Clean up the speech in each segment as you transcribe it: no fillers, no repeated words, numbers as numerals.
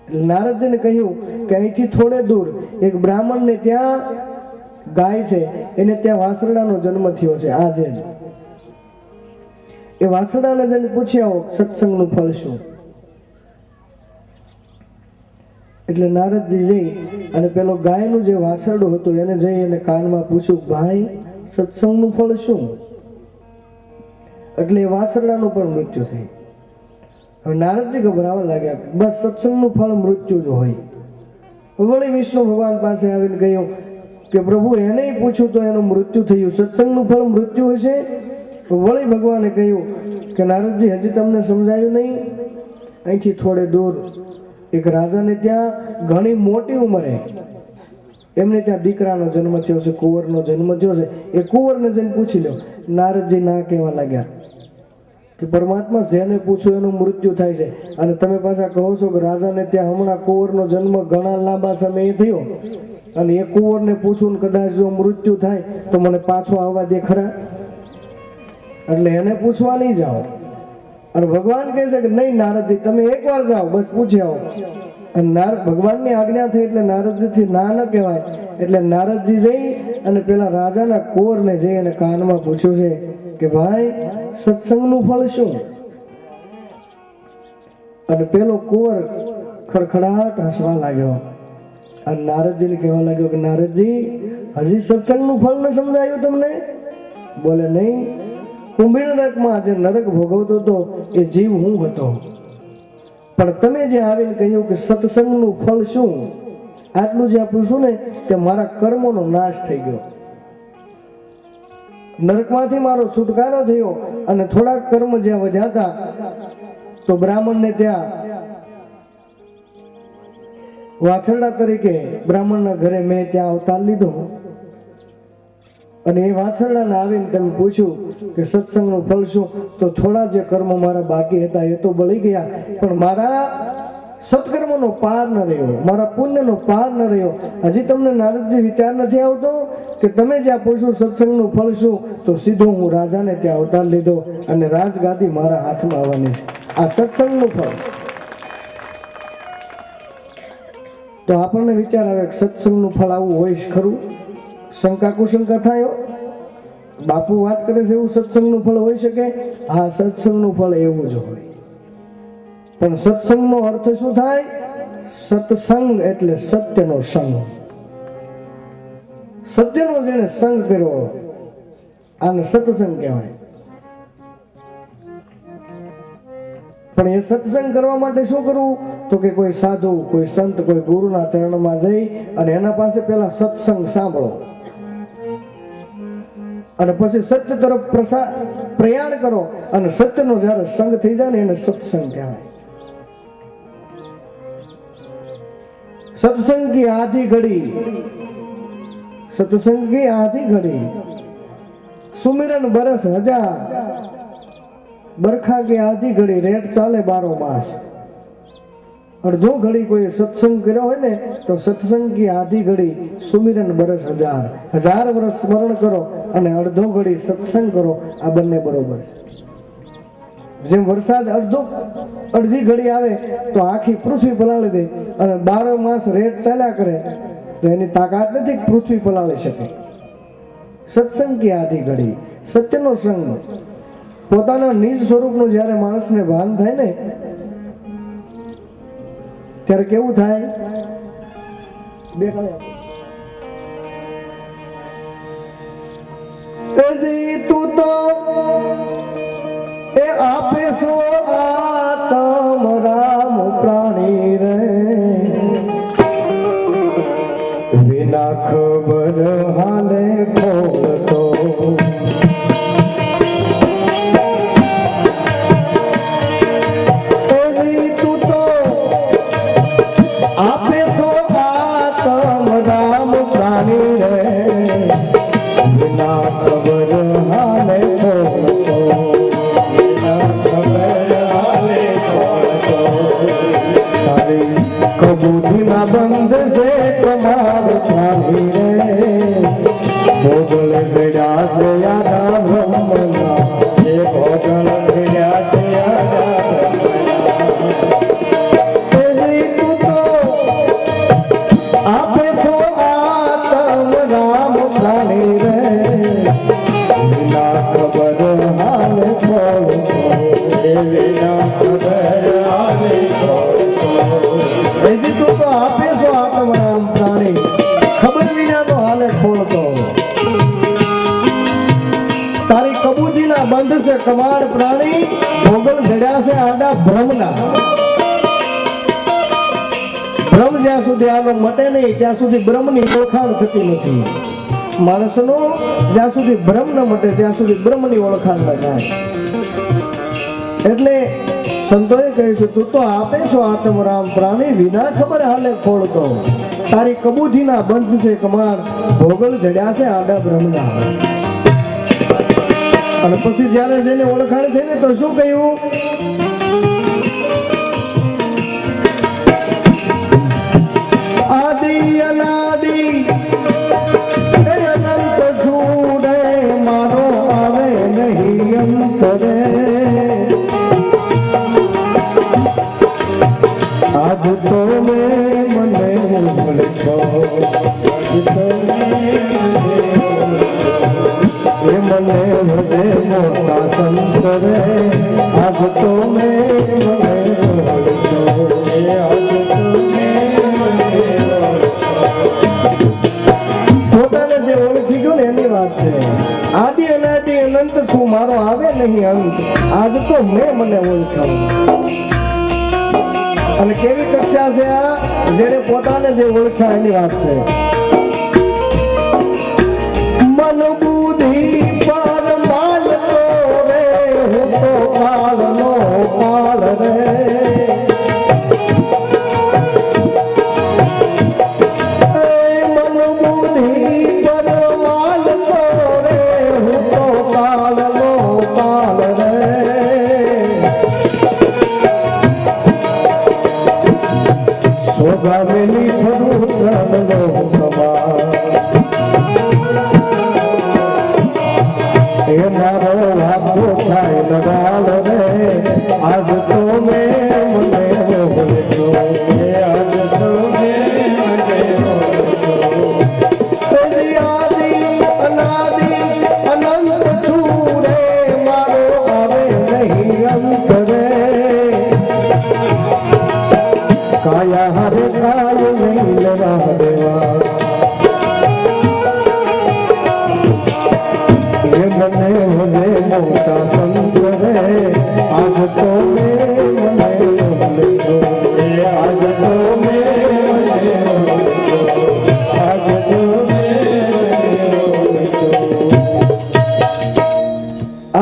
નારદજીને કહ્યું કે અહીંથી થોડે દૂર એક બ્રાહ્મણને ત્યાં ગાય છે, એને ત્યાં વાસરડાનો જન્મ થયો છે આજે. એ વાસરડાને જઈને પૂછી આવો સત્સંગનું ફળ શું. એટલે નારદજી જઈ અને પેલો ગાયનું જે વાસરડું હતું એને જઈ અને કાનમાં પૂછ્યું, ભાઈ સત્સંગનું ફળ શું? એટલે એ વાસરડાનું પણ મૃત્યુ થઈ. હવે નારદજી ગભરાવા લાગ્યા, બસ સત્સંગનું ફળ મૃત્યુ જ હોય. વળી વિષ્ણુ ભગવાન પાસે આવીને કહ્યું કે પ્રભુ એને પૂછ્યું તો એનું મૃત્યુ થયું, સત્સંગનું ફળ મૃત્યુ હશે? વળી ભગવાને કહ્યું કે નારદજી હજી તમને સમજાયું નહીં? અહીંથી થોડે દૂર એક રાજાને ત્યાં ઘણી મોટી ઉંમરે એમને ત્યાં દીકરાનો જન્મ થયો છે, કુંવરનો જન્મ થયો છે. એ કુંવરને જઈને પૂછી લો. નારદજી ના કહેવા લાગ્યા કે પરમાત્મા જેને પૂછ્યું એનું મૃત્યુ થાય છે, અને તમે પાછા કહો છો કે રાજાને ત્યાં હમણાં કુંવરનો જન્મ ઘણા લાંબા સમયે થયો, અને એ કુંવરને પૂછવું કદાચ જો મૃત્યુ થાય તો મને પાછો આવવા દે ખરા? એટલે એને પૂછવા નહીં જાઓ. અને ભગવાન કહે છે કે નહીં નારદજી, તમે એકવાર જાઓ, બસ પૂછી આવો. અને ભગવાનની આજ્ઞા થઈ એટલે નારદજીથી ના ન કહેવાય. એટલે નારદજી જઈ અને પેલા રાજાના કુંવરને જઈ અને કાનમાં પૂછ્યું છે કે ભાઈ સત્સંગનું ફળ શું? અને પેલો કુંવર ખડખડાટ હસવા લાગ્યો અને નારદજીને કહેવા લાગ્યો કે નારદજી, હજી સત્સંગનું ફળ ન સમજાયું તમને? બોલે નહીં, કુંભીર નરકમાં જે નરક ભોગવતો હતો એ જીવ હું હતો, પણ તમે જે આવીને કહ્યું કે સત્સંગનું ફળ શું, આટલું જે પૂછ્યું ને તે મારા કર્મોનો નાશ થઈ ગયો. નરકમાંથી મારો છુટકારો થયો અને થોડાક કર્મ જ્યાં વધ્યા હતા તો બ્રાહ્મણને ત્યાં વાછરડા તરીકે બ્રાહ્મણના ઘરે મેં ત્યાં અવતાર લીધો. અને એ વાછરડાને આવીને તમે પૂછ્યું કે સત્સંગનું ફળ શું, તો થોડા જે કર્મ મારા બાકી હતા એ તો બળી ગયા, પણ મારા સત્કર્મનો પાર ન રહ્યો, મારા પુણ્યનો પાર ન રહ્યો. હજી તમને નારદજી વિચાર નથી આવતો કે તમે જ્યાં પૂછ્યું સત્સંગનું ફળ શું, તો સીધો હું રાજાને ત્યાં અવતાર લીધો અને રાજગાદી મારા હાથમાં આવવાની છે. આ સત્સંગનું ફળ. તો આપણને વિચાર આવે કે સત્સંગનું ફળ આવું હોય ખરું? શંકા કુશંકા થાય. બાપુ વાત કરે છે એવું સત્સંગનું ફળ હોઈ શકે? હા, સત્સંગનું ફળ એવું જ હોય. પણ સત્સંગનો અર્થ શું થાય? સત્સંગ એટલે સત્યનો સંગ. સત્યનો જેને સંગ કર્યો આને સત્સંગ કહેવાય. પણ એ સત્સંગ કરવા માટે શું કરવું? તો કે કોઈ સાધુ, કોઈ સંત, કોઈ ગુરુના ચરણમાં જઈ અને એના પાસે પેલા સત્સંગ સાંભળો અને પછી સત્ય તરફ પ્રયાણ કરો. અને સત્યનો જયારે સંગ થઈ જાય ને એને સત્સંગ કહેવાય. सत्संग की आधी घड़ी, सत्संग की आधी घड़ी, सुमिरन बरस हजार, बरखा की आधी घड़ी, रेट चाले 12 मास. અડધો ઘડી કોઈ સત્સંગ કર્યો હોય ને તો સત્સંગ की आधी घड़ी सुमिरन बरस हजार, 1000 વર્ષ સ્મરણ કરો અને અડધો ઘડી સત્સંગ કરો. આ બંને બરોબર. જેમ વરસાદ અડધી ઘડી આવે તો આખી પૃથ્વી પલાળી દે, અને 12 માસ રેટ ચાલ્યા કરે તો એની તાકાત નથી પૃથ્વી પલાળી શકે. સત્સંગ की आधी घड़ी, સત્યનો સંગ. પોતાના નિજ સ્વરૂપનું જ્યારે માણસને ભાન થાય ને ત્યારે કેવું થાય? તું તો એ આપે સો આત્મ રામ પ્રાણી રે, વિના ખબર હાલે ખોલતો. વિના ખબર હાલે ખોલતો, વિના સમાન પ્રાણી ભોગલ જડ્યા છે આડા ભ્રમના. ભ્રમ જ્યાં સુધી આનો મટે નહીં ત્યાં સુધી બ્રહ્મની ઓળખાણ થતી નથી. માણસનો જ્યાં સુધી ભ્રમ ન મટે ત્યાં સુધી બ્રહ્મની ઓળખાણ ન થાય. એટલે સંતોએ કહ્યું છે, તું તો આપે છો આત્મરામ પ્રાણી વિના ખબર હાલે ખોળતો. તારી કબૂજીના બંધ છે કમાન ભોગલ જડ્યા છે આડા બ્રહ્મના. અને પછી જ્યારે જેને ઓળખાણ થઈ ને તો શું કહ્યું? આદિ અનાદિ અનંત છૂડે મારો આવે નહીં અંતરે. આજ તો મેં મને ઓળખો, એ મને ભજે મોટા સંત રે. આજ તો મેં મને ઓળખો, આજ તો પોતાને જે ઓળખી ગયો ને એની વાત છે. આદિ અનાદિ અનંત છું મારો આવે નહીં અંત. આજ તો મેં મને ઓળખ્યો. અને કેવી કક્ષા છે આ? જેને પોતાને જે ઓળખ્યા એની વાત છે. મન બુદ્ધિ પર માલતો રે હું તો કાળનો પાળ રે. મન બુદ્ધિ પર માલતો રે હું તો કાળનો પાળ રે. સોગાવેલી ફરું ત્રણ લોકમાં એ મારો વાપો થાય લગાલ રે. આજ તો મેં મને ઓળખ્યો, આજ તો મેં મને ઓળખ્યો. આદિ અનાદિ અનંત છું રે મારો આવે નહીં અંત રે. કાયા હરે કાય નહીં લવા દેવા. એ મને ભજે મોટા સંત રે. આજ તો મેં મને ઓળખ્યો, આજ તો મેં મને ઓળખ્યો, આજ તો મેં ઓળખ્યો.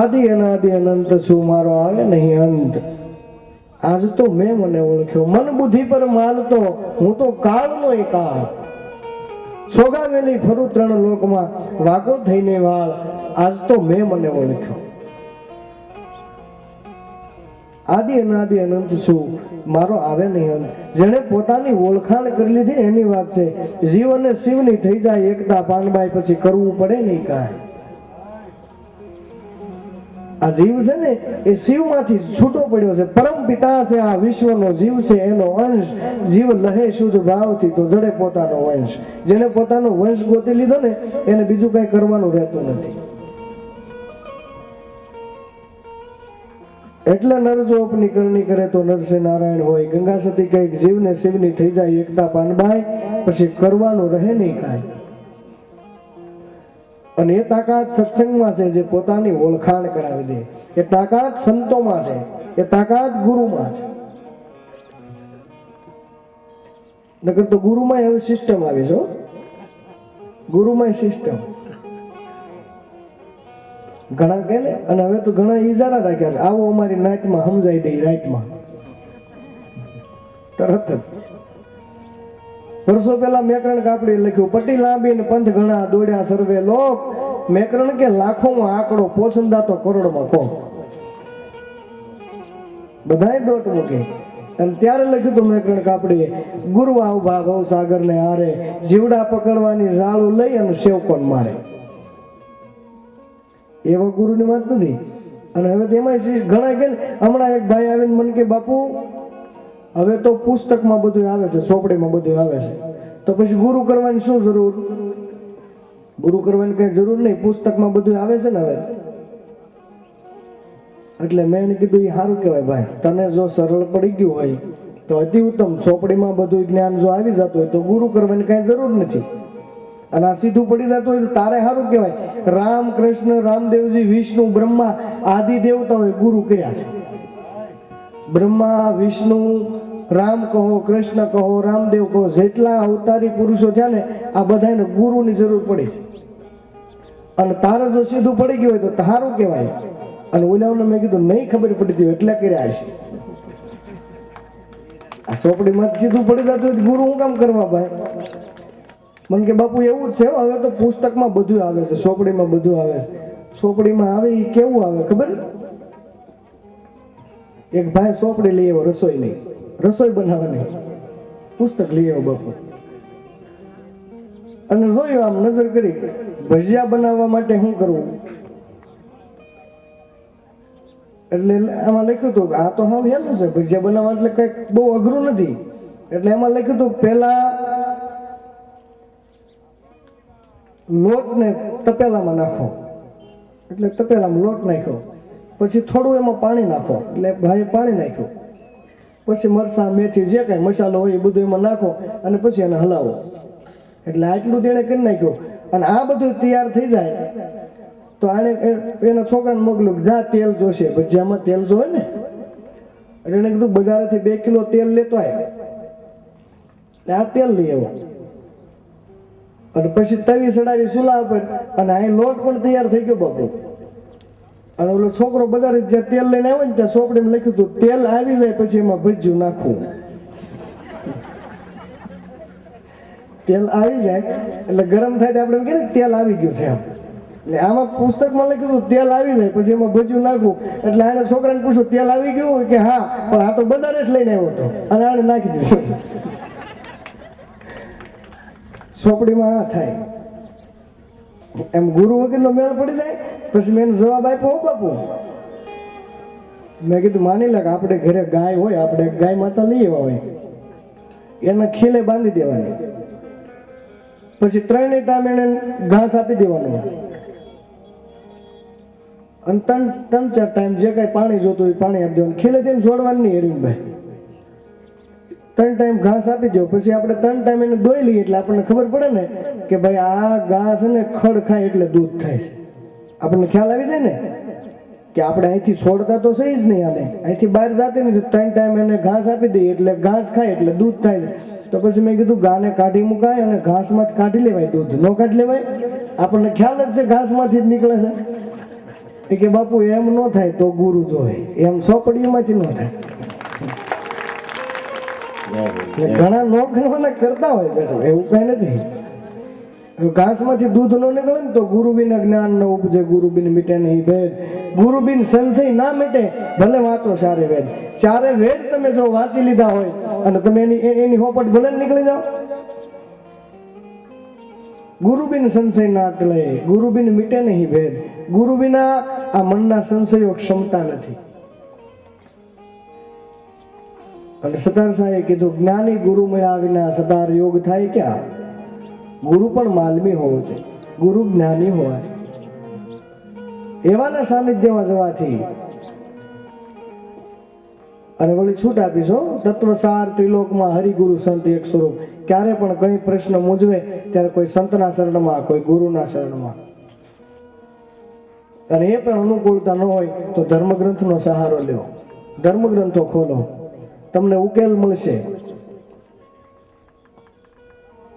આદિ અનાદિ અનંત છું મારો આવે નહીં અંત. આજ તો મેં મને ઓળખ્યો. મન બુદ્ધિ પર માલતો હું તો કાળનો કાળ. સોગાવેલી ફરું ત્રણ લોકમાં વાગો થઈને વાળ. આજ તો મેં મને ઓળખ્યો. આદિ અનાદિ અનંત છું મારો આવે નહીં અંત. જેને પોતાની ઓળખાણ કરી લીધી એની વાત છે. જીવ અને શિવની થઈ જાય એકતા પાનબાઈ પછી કરવું પડે નહીં કાંઈ. આ જીવ છે ને એ શિવમાંથી છૂટો પડ્યો છે. પરમ પિતા છે આ વિશ્વનો જીવ છે એનો અંશ. જીવ લહે શુદ્ધ ભાવથી તો જડે પોતાનો વંશ. જેને પોતાનો વંશ ગોતી લીધો ને એને બીજું કઈ કરવાનું રહેતું નથી. એટલે નરજો આપની કરણી કરે તો નરસે નારાયણ હોય. ગંગા સતી કઈક જીવને શિવની થઈ જાય એકતા પાનબાઈ પછી કરવાનું રહે નહીં કાંઈ. અને એ તાકાત સત્સંગમાં છે જે પોતાની ઓળખાણ કરાવી દે. એ તાકાત સંતોમાં છે, એ તાકાત ગુરુમાં છે. નકર તો ગુરુમાં એવી સિસ્ટમ આવી છે. ગુરુમાં સિસ્ટમ ઘણા કે ને. અને હવે તો ઘણા ઈજારા રાખ્યા છે. આવો અમારી નાચમાં સમજાઈ દે રાતમાં તરત જ. વર્ષો પહેલા મેકરણ કાપડી લખ્યું, પટ્ટી લાંબી ને પંથ ઘણા દોડ્યા સર્વે લોક. મેકરણ કે લાખોમાં આંકડો પોસંદા તો કરોડમાં કોક. બધાય દોટ મૂકે. અને ત્યારે લખ્યું હતું મેકરણ કાપડીએ, ગુરુ આવભા ભવ સાગર ને હારે. જીવડા પકડવાની ઝાળું લઈ અને સેવકોન મારે. એવા ગુરુની વાત નથી. અને હવે તેમાં ઘણા કે હમણાં એક ભાઈ આવીને મને કે બાપુ હવે તો પુસ્તકમાં બધું આવે છે, ચોપડીમાં બધું આવે છે, તો પછી ગુરુ કરવાની શું જરૂર? ગુરુ કરવાની કઈ જરૂર નહીં, પુસ્તકમાં બધું આવે છે ને હવે. એટલે મેં એને કીધું એ સારું કહેવાય ભાઈ, તને જો સરળ પડી ગયું હોય તો અતિ ઉત્તમ. ચોપડીમાં બધું જ્ઞાન જો આવી જતું હોય તો ગુરુ કરવાની કઈ જરૂર નથી. અને આ સીધું પડી જતું હોય તો તારે સારું કહેવાય. રામ કૃષ્ણ રામદેવજી વિષ્ણુ બ્રહ્મા આદિ દેવતાઓએ ગુરુ કર્યા છે. બ્રહ્મા વિષ્ણુ રામ કહો, કૃષ્ણ કહો, રામદેવ કહો, જેટલા અવતારી પુરુષો છે ને આ બધાને ગુરુની જરૂર પડી છે. અને તારે જો સીધું પડી ગયું હોય તો તારું કહેવાય. અને ઓલાઓને મેં કીધું નહીં ખબર પડતી હોય એટલે કર્યા છે. આ ચોપડીમાં સીધું પડી જતું હોય ગુરુ હું કામ કરવા ભાઈ? મને કે બાપુ એવું જ છે, હવે તો પુસ્તકમાં બધું આવે છે, ચોપડીમાં બધું આવે છે. ચોપડીમાં આવે એ કેવું આવે ખબર? એક ભાઈ ચોપડી લઈ આવ્યો, રસોઈ નહીં, રસોઈ બનાવવાની પુસ્તક લઈ આવ્યો બાપુ. અને જોયું, આમ નજર કરી, ભજીયા બનાવવા માટે શું કરવું? એટલે આમાં લખ્યું હતું આ તો હા હેલું છે, ભજીયા બનાવવા એટલે કંઈક બહુ અઘરું નથી. એટલે એમાં લખ્યું હતું પહેલા લોટને તપેલામાં નાખો, એટલે તપેલામાં લોટ નાખ્યો, પછી થોડું એમાં પાણી નાખો, એટલે ભાઈ પાણી નાખ્યું, પછી મરચાં મેથી જે કાંઈ મસાલો હોય એ બધું એમાં નાખો અને પછી એને હલાવો. એટલે આટલું તેણે કરી નાખ્યું. અને આ બધું તૈયાર થઈ જાય તો આને એના છોકરાને મોકલ્યું, જા તેલ જોશે, ભજીયામાં તેલ જોવે ને. એટલે એને કીધું બજારેથી 2 કિલો તેલ લેતો આય. આ તેલ લઈ આવ્યો અને પછી તવી ચડાવી ચૂલા ઉપર, અને અહીં લોટ પણ તૈયાર થઈ ગયો બાપુ. અને ઓલો છોકરો બજારે જ્યાં તેલ લઈને આવ્યો ને ત્યાં ચોપડીમાં લખ્યું હતું તેલ આવી જાય પછી એમાં ભજીયું નાખવું. તેલ આવી જાય એટલે ગરમ થાય તો આપણે એમ કહીએ તેલ આવી ગયું છે એમ. એટલે આમાં પુસ્તકમાં લખ્યું હતું તેલ આવી જાય પછી એમાં ભજીયું નાખવું. એટલે આને છોકરાને પૂછ્યું તેલ આવી ગયું કે હા, પણ આ તો બજારે જ લઈને આવ્યો હતો અને આને નાખી દીધું. ચોપડીમાં આ થાય એમ. ગુરુ વગરનો મેળ પડી જાય. પછી મેં જવાબ આપ્યો, બાપુ મેં કીધું માની લે કે આપણે ઘરે ગાય હોય, આપણે ગાય માતા લઈ આવ્યા હોય, એને ખીલે બાંધી દેવાની, પછી 3 ટાઈમ એને ઘાસ આપી દેવાનું, અને 3-4 ટાઈમ જે કાંઈ પાણી જોતું હોય પાણી આપી દેવાનું. ખીલે તેને જોડવાનું નહીં. અરવિંદભાઈ 3 ટાઈમ ઘાસ આપી દો, પછી આપણે 3 ટાઈમ એને દોઈ લઈએ એટલે આપણને ખબર પડે ને કે ભાઈ આ ઘાસ ને ખડ ખાય એટલે દૂધ થાય છે. આપણને ખ્યાલ આવી જાય ને કે આપણે અહીંથી છોડતા તો સહી જ નહીં, આને અહીંથી બહાર જાતી નથી. 3 ટાઈમ એને ઘાસ આપી દઈએ એટલે ઘાસ ખાય એટલે દૂધ થાય છે. તો પછી મેં કીધું ગાને કાઢી મુકાય અને ઘાસમાંથી કાઢી લેવાય, દૂધ ન કાઢી લેવાય? આપણને ખ્યાલ જ છે ઘાસમાંથી જ નીકળે છે. એ કે બાપુ એમ ન થાય તો ગુરુ જોવે, એમ ચોપડીઓમાંથી ન થાય. ઘણા નોકરીઓને કરતા હોય બેઠો, એવું કઈ નથી. ઘાસમાંથી દૂધ ન નીકળે ને તો ગુરુ બિન જ્ઞાન ન ઉપજે, ગુરુ બિન મીટે નહીં ભેદ, ગુરુ બિન સંશય ના મીટે, ભલે વાંચો 4 વેદ. 4 વેદ તમે જો વાંચી લીધા હોય અને તમે એની હોપટ ભલે નીકળી જાઓ. ગુરુ બિન સંશય ના ટળે, ગુરુ બિન મીટે નહીં ભેદ. ગુરુ વિના આ મનના સંશયો ક્ષમતા નથી. અને સતાર સાહેબે કીધું જ્ઞાની ગુરુ મળ્યા વિના સતાર યોગ થાય ક્યાં? ગુરુ પણ માલમી હોવો જોઈએ, ગુરુ જ્ઞાની હોવા. એવાના સાનિધ્યમાં જવાથી અને વળી છૂટ આપીશો. તત્વસાર ત્રિલોકમાં હરિગુરુ સંત એક સ્વરૂપ. ક્યારે પણ કઈ પ્રશ્ન મૂંઝવે ત્યારે કોઈ સંતના શરણમાં, કોઈ ગુરુના શરણમાં. અને એ પણ અનુકૂળતા ન હોય તો ધર્મગ્રંથનો સહારો લ્યો, ધર્મગ્રંથો ખોલો, તમને ઉકેલ મળશે.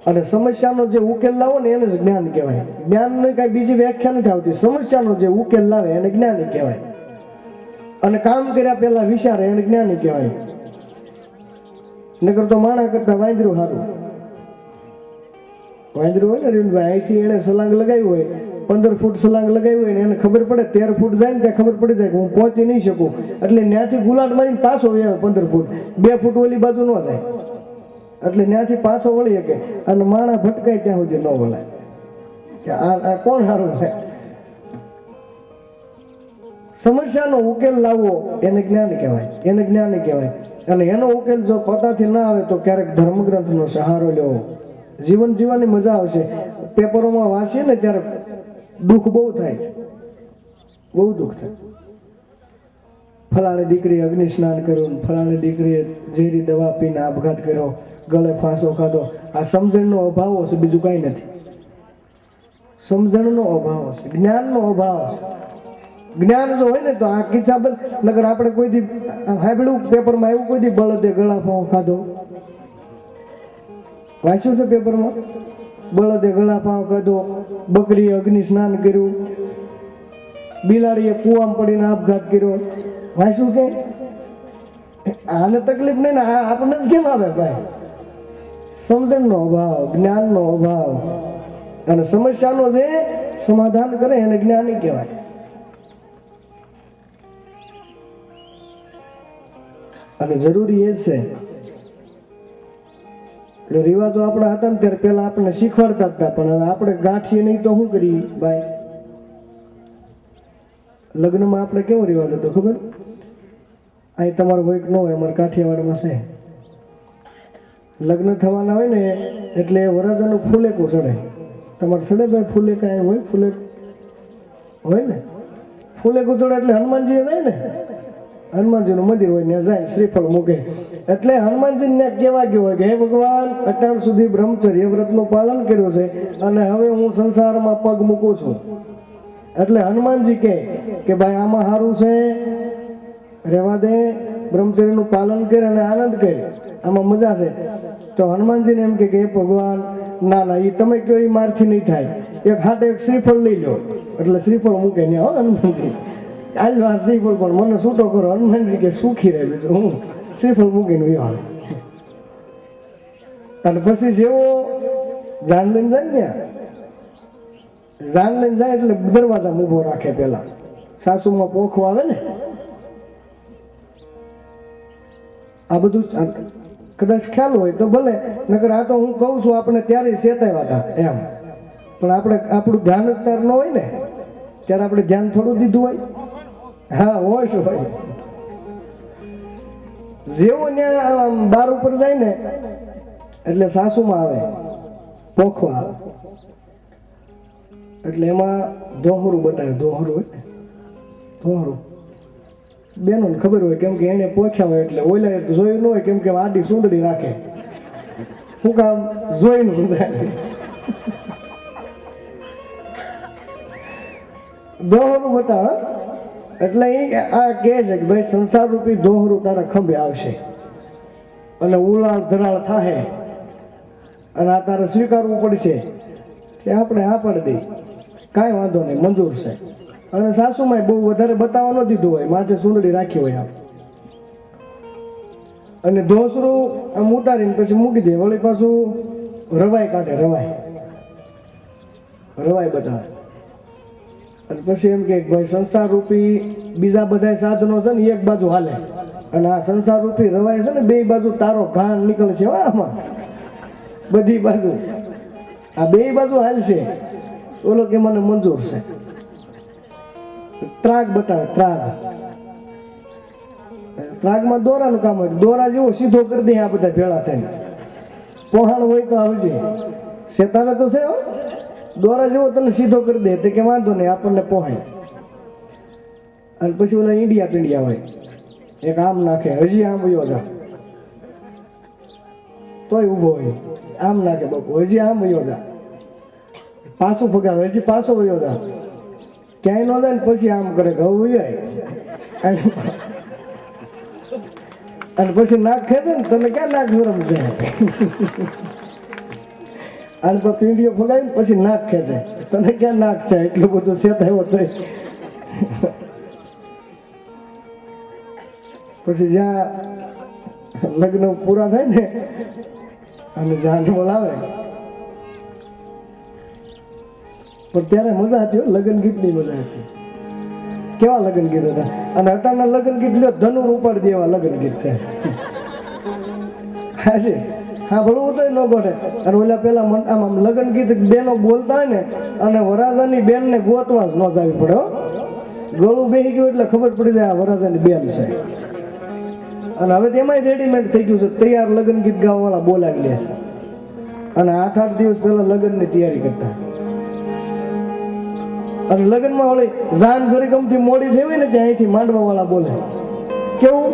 અને સમસ્યાનો જે ઉકેલ લાવો ને એને જ જ્ઞાન કહેવાય. જ્ઞાનની કઈ બીજી વ્યાખ્યા નથી આવતી. સમસ્યાનો જે ઉકેલ લાવે એને જ્ઞાની કહેવાય. અને કામ કર્યા પહેલા વિચારે એને જ્ઞાની કહેવાય. નકર તો માણા કરતા વાંદરું સારું. વાંદરું હોય ને રીણભાઈ, અહીંથી એને સલાંગ લગાવી હોય, 15 ફૂટ સલાંગ લગાવી હોય ને એને ખબર પડે 13 ફૂટ જાય ને ત્યાં ખબર પડી જાય કે હું પહોંચી નહીં શકું, એટલે ત્યાંથી ગુલાટ મારીને પાછો આવે 15 ફૂટ, 2 ફૂટ ઓલી બાજુ ન જાય, એટલે ત્યાંથી પાછો વળી શકે. અને માણા ભટકાય ત્યાં સુધી ન વળાય કે આ કોણ સારું છે. સમસ્યાનો ઉકેલ લાવવો એને જ્ઞાન કહેવાય, એને જ્ઞાની કહેવાય. અને એનો ઉકેલ જો પોતાથી ના આવે તો ક્યારેક ધર્મગ્રંથનો સહારો લેવો. જીવન જીવવાની મજા આવશે. પેપરોમાં વાંચીએ ને ત્યારે દુઃખ બહુ થાય, બહુ દુઃખ થાય. ફલાણી દીકરી અગ્નિ સ્નાન કર્યું, ફલાણી દીકરીએ ઝેરી દવા પીને આપઘાત કર્યો, ગળે ફાંસો ખાધો. આ સમજણનો અભાવ હશે, બીજું કાંઈ નથી. સમજણનો અભાવ છે, જ્ઞાનનો અભાવ છે. જ્ઞાન જો હોય ને તો આ કિસ્સા નગર આપણે કોઈ દી સાંભળ્યું પેપરમાં એવું કોઈ દી બળદે ગળા પાઉં ખાધો વાંચ્યું છે પેપરમાં? બળદે ગળા પાઉં ખાધો, બકરીએ અગ્નિ સ્નાન કર્યું, બિલાડીએ કૂવામાં પડીને આપઘાત કર્યો, વાંચ્યું કે? આને તકલીફ નહીં ને, આ આપણને જ કેમ આવે ભાઈ? સમજણનો અભાવ, જ્ઞાનનો અભાવ. અને સમસ્યાનો જે સમાધાન કરે એને જ્ઞાની કહેવાય. અને જરૂરી એ છે એટલે રિવાજો આપણા હતા ને ત્યારે પેલા આપણને શીખવાડતા હતા, પણ હવે આપણે ગાંઠીએ નહીં તો શું કરીએ ભાઈ? લગ્નમાં આપણે કેવો રિવાજ હતો ખબર? અહીં તમારો હોય ન હોય, અમારે કાઠિયાવાડમાં છે, લગ્ન થવાના હોય ને એટલે વરરાજાનું ફૂલેકું ચડે. તમારે ચડે ભાઈ ફૂલે? કાંઈ હોય ફૂલે હોય ને? ફૂલેકું ચડે એટલે હનુમાનજી જાય ને, હનુમાનજીનું મંદિર હોય ત્યાં જાય, શ્રીફળ મૂકે. એટલે હનુમાનજીને કહેવા ગયો હોય કે હે ભગવાન, અત્યાર સુધી બ્રહ્મચર્ય વ્રતનું પાલન કર્યું છે અને હવે હું સંસારમાં પગ મૂકું છું. એટલે હનુમાનજી કે ભાઈ આમાં સારું છે, રહેવા દે, બ્રહ્મચર્યનું પાલન કરે અને આનંદ કરે, આમાં મજા છે. તો હનુમાનજીને એમ કે હે ભગવાન, ના ના, એ તમે કહો એ મારથી નહીં થાય, એક હાટે એક શ્રીફળ લઈ લો. એટલે શ્રીફળ મૂકે ને હનુમાનજી ચાલ આ શ્રીફળ પણ મને છૂટો કરો. હનુમાનજી કે સુખી રહે, બીજું હું શ્રીફળ મૂકીને વયો આવે. અને પછી જેવો જાન લઈને જાય ને, જાન લઈને જાય એટલે દરવાજા ઊભો રાખે. પેલા સાસુમાં પોખો આવે ને, આ બધું કદાચ ખ્યાલ હોય તો ભલે, નકર આ તો હું કહું છું આપણે ત્યારે ચેતાવ્યા હતા એમ. પણ આપણે આપણું ધ્યાન જ તાર ન હોય ને, ત્યારે આપણે ધ્યાન થોડું દીધું હોય. હા હોય શું હોય, જેવો ત્યાં બાર ઉપર જાય ને એટલે સાસુમાં આવે પોખવા. એટલે એમાં દોહરું બતાવે, દોહરું હોય ને, દોહરું બેનોને ખબર હોય, કેમ કે એને પોખ્યા હોય એટલે ઓલા જોયું ન હોય, કેમ કે આડી સુંદડી રાખે. શું કામ? જોઈને જાય. દોહરું બતાવે એટલે એ આ કહે છે કે ભાઈ સંસાર રૂપી દોહરું તારા ખંભે આવશે અને ઉલાળ ધરાળ થાહે અને આ તારે સ્વીકારવું પડશે. તે આપણે હા પાડી દઈ, કાંઈ વાંધો નહીં, મંજૂર છે. અને સાસુમાં બહુ વધારે બતાવવા ન દીધું હોય, માથે સુંદડી રાખી હોય આમ, અને ધોસરું આમ ઉતારીને પછી મૂકી દે. વળી પાછું રવાઈ કાઢે, રવાઈ બતાવે. અને પછી એમ કે ભાઈ સંસાર રૂપી બીજા બધા સાધનો છે ને એક બાજુ હાલે, અને આ સંસાર રૂપી રવાય છે ને બે બાજુ તારો ઘાણ નીકળે છે આમાં, બધી બાજુ આ બે બાજુ હાલશે. ઓલો કે મને મંજૂર છે. ત્રાગ બતાવે, ત્રાગમાં દોરાનું કામ હોય, દોરા જેવો સીધો કરી દે આ બધા ભેળા થઈને. પોહાણ હોય તો આવજે, શેતાવે તો છે હો, દોરા જેવો તને સીધો કરી દે તે કે વાંધો નહીં, આપણને પોહાય. અને પછી ઓલા ઈંડિયા પીંડિયા હોય, એક આમ નાખે, હજી આમ વયો જા, તોય ઊભો હોય, આમ નાખે બાપુ, હજી આમ વયો જા, પાછું ભગાવે, હજી પાછો વયો જા, ક્યાંય ન જાય ને પછી આમ કરે, ઘઉં જાય. અને પછી નાક ખેંચે ને, તને ક્યાં નાક ગરમ છે? અને પીંડીઓ ફગાવી ને પછી નાક ખેંચે, તને ક્યાં નાક છે? એટલું બધું શેતાયો તો પછી જ્યાં લગ્ન પૂરા થાય ને અને જાન બોલાવે, પણ ત્યારે મજા હતી, લગ્ન ગીતની મજા હતી. કેવા લગ્ન ગીત હતા! અને અટાણા લગ્ન ગીત લ્યો, ધનુર ઉપાડી દેવા લગ્ન ગીત છે. હાજી હા, ભણવું તો ન ગોઠે. અને ઓલા પેલા આમ લગ્ન ગીત બેનો બોલતા હોય ને, અને વરાજાની બેન ને ગોતવા જ ન જાવી પડે હો. ગળું બેસી ગયું એટલે ખબર પડી જાય આ વરાજાની બેન છે. અને હવે તેમાંય રેડીમેડ થઈ ગયું છે, તૈયાર લગ્ન ગીત ગાવા વાળા બોલાવી લે છે. અને 8-8 દિવસ પહેલા લગ્નની તૈયારી કરતા. અને લગ્નમાં ઓલી જાન જરીકમથી મોડી થવી ને ત્યાં અહીંથી માંડવા વાળા બોલે, કેવું?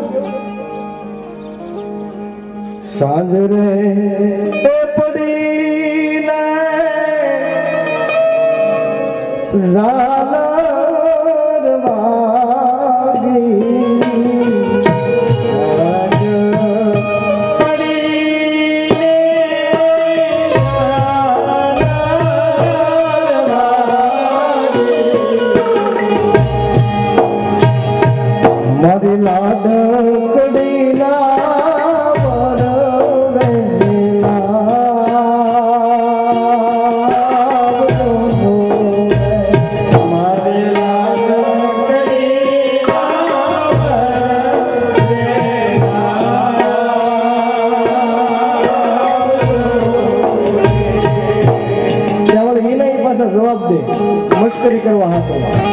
સાંજ રે પડી ઝાલર વાગી મારી લાડકડી ના જવાબ દે મસ્કરી કરવા હાથો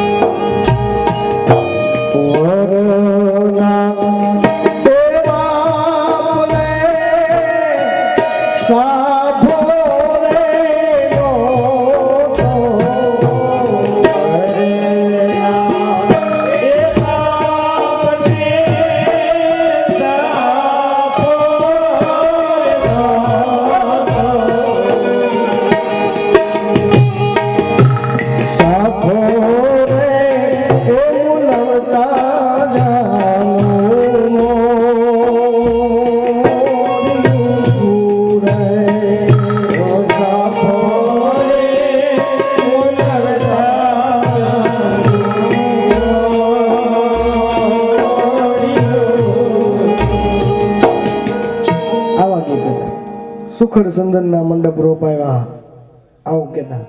સુખડ સંદન ના મંડપ રોપાયા આવું કેતા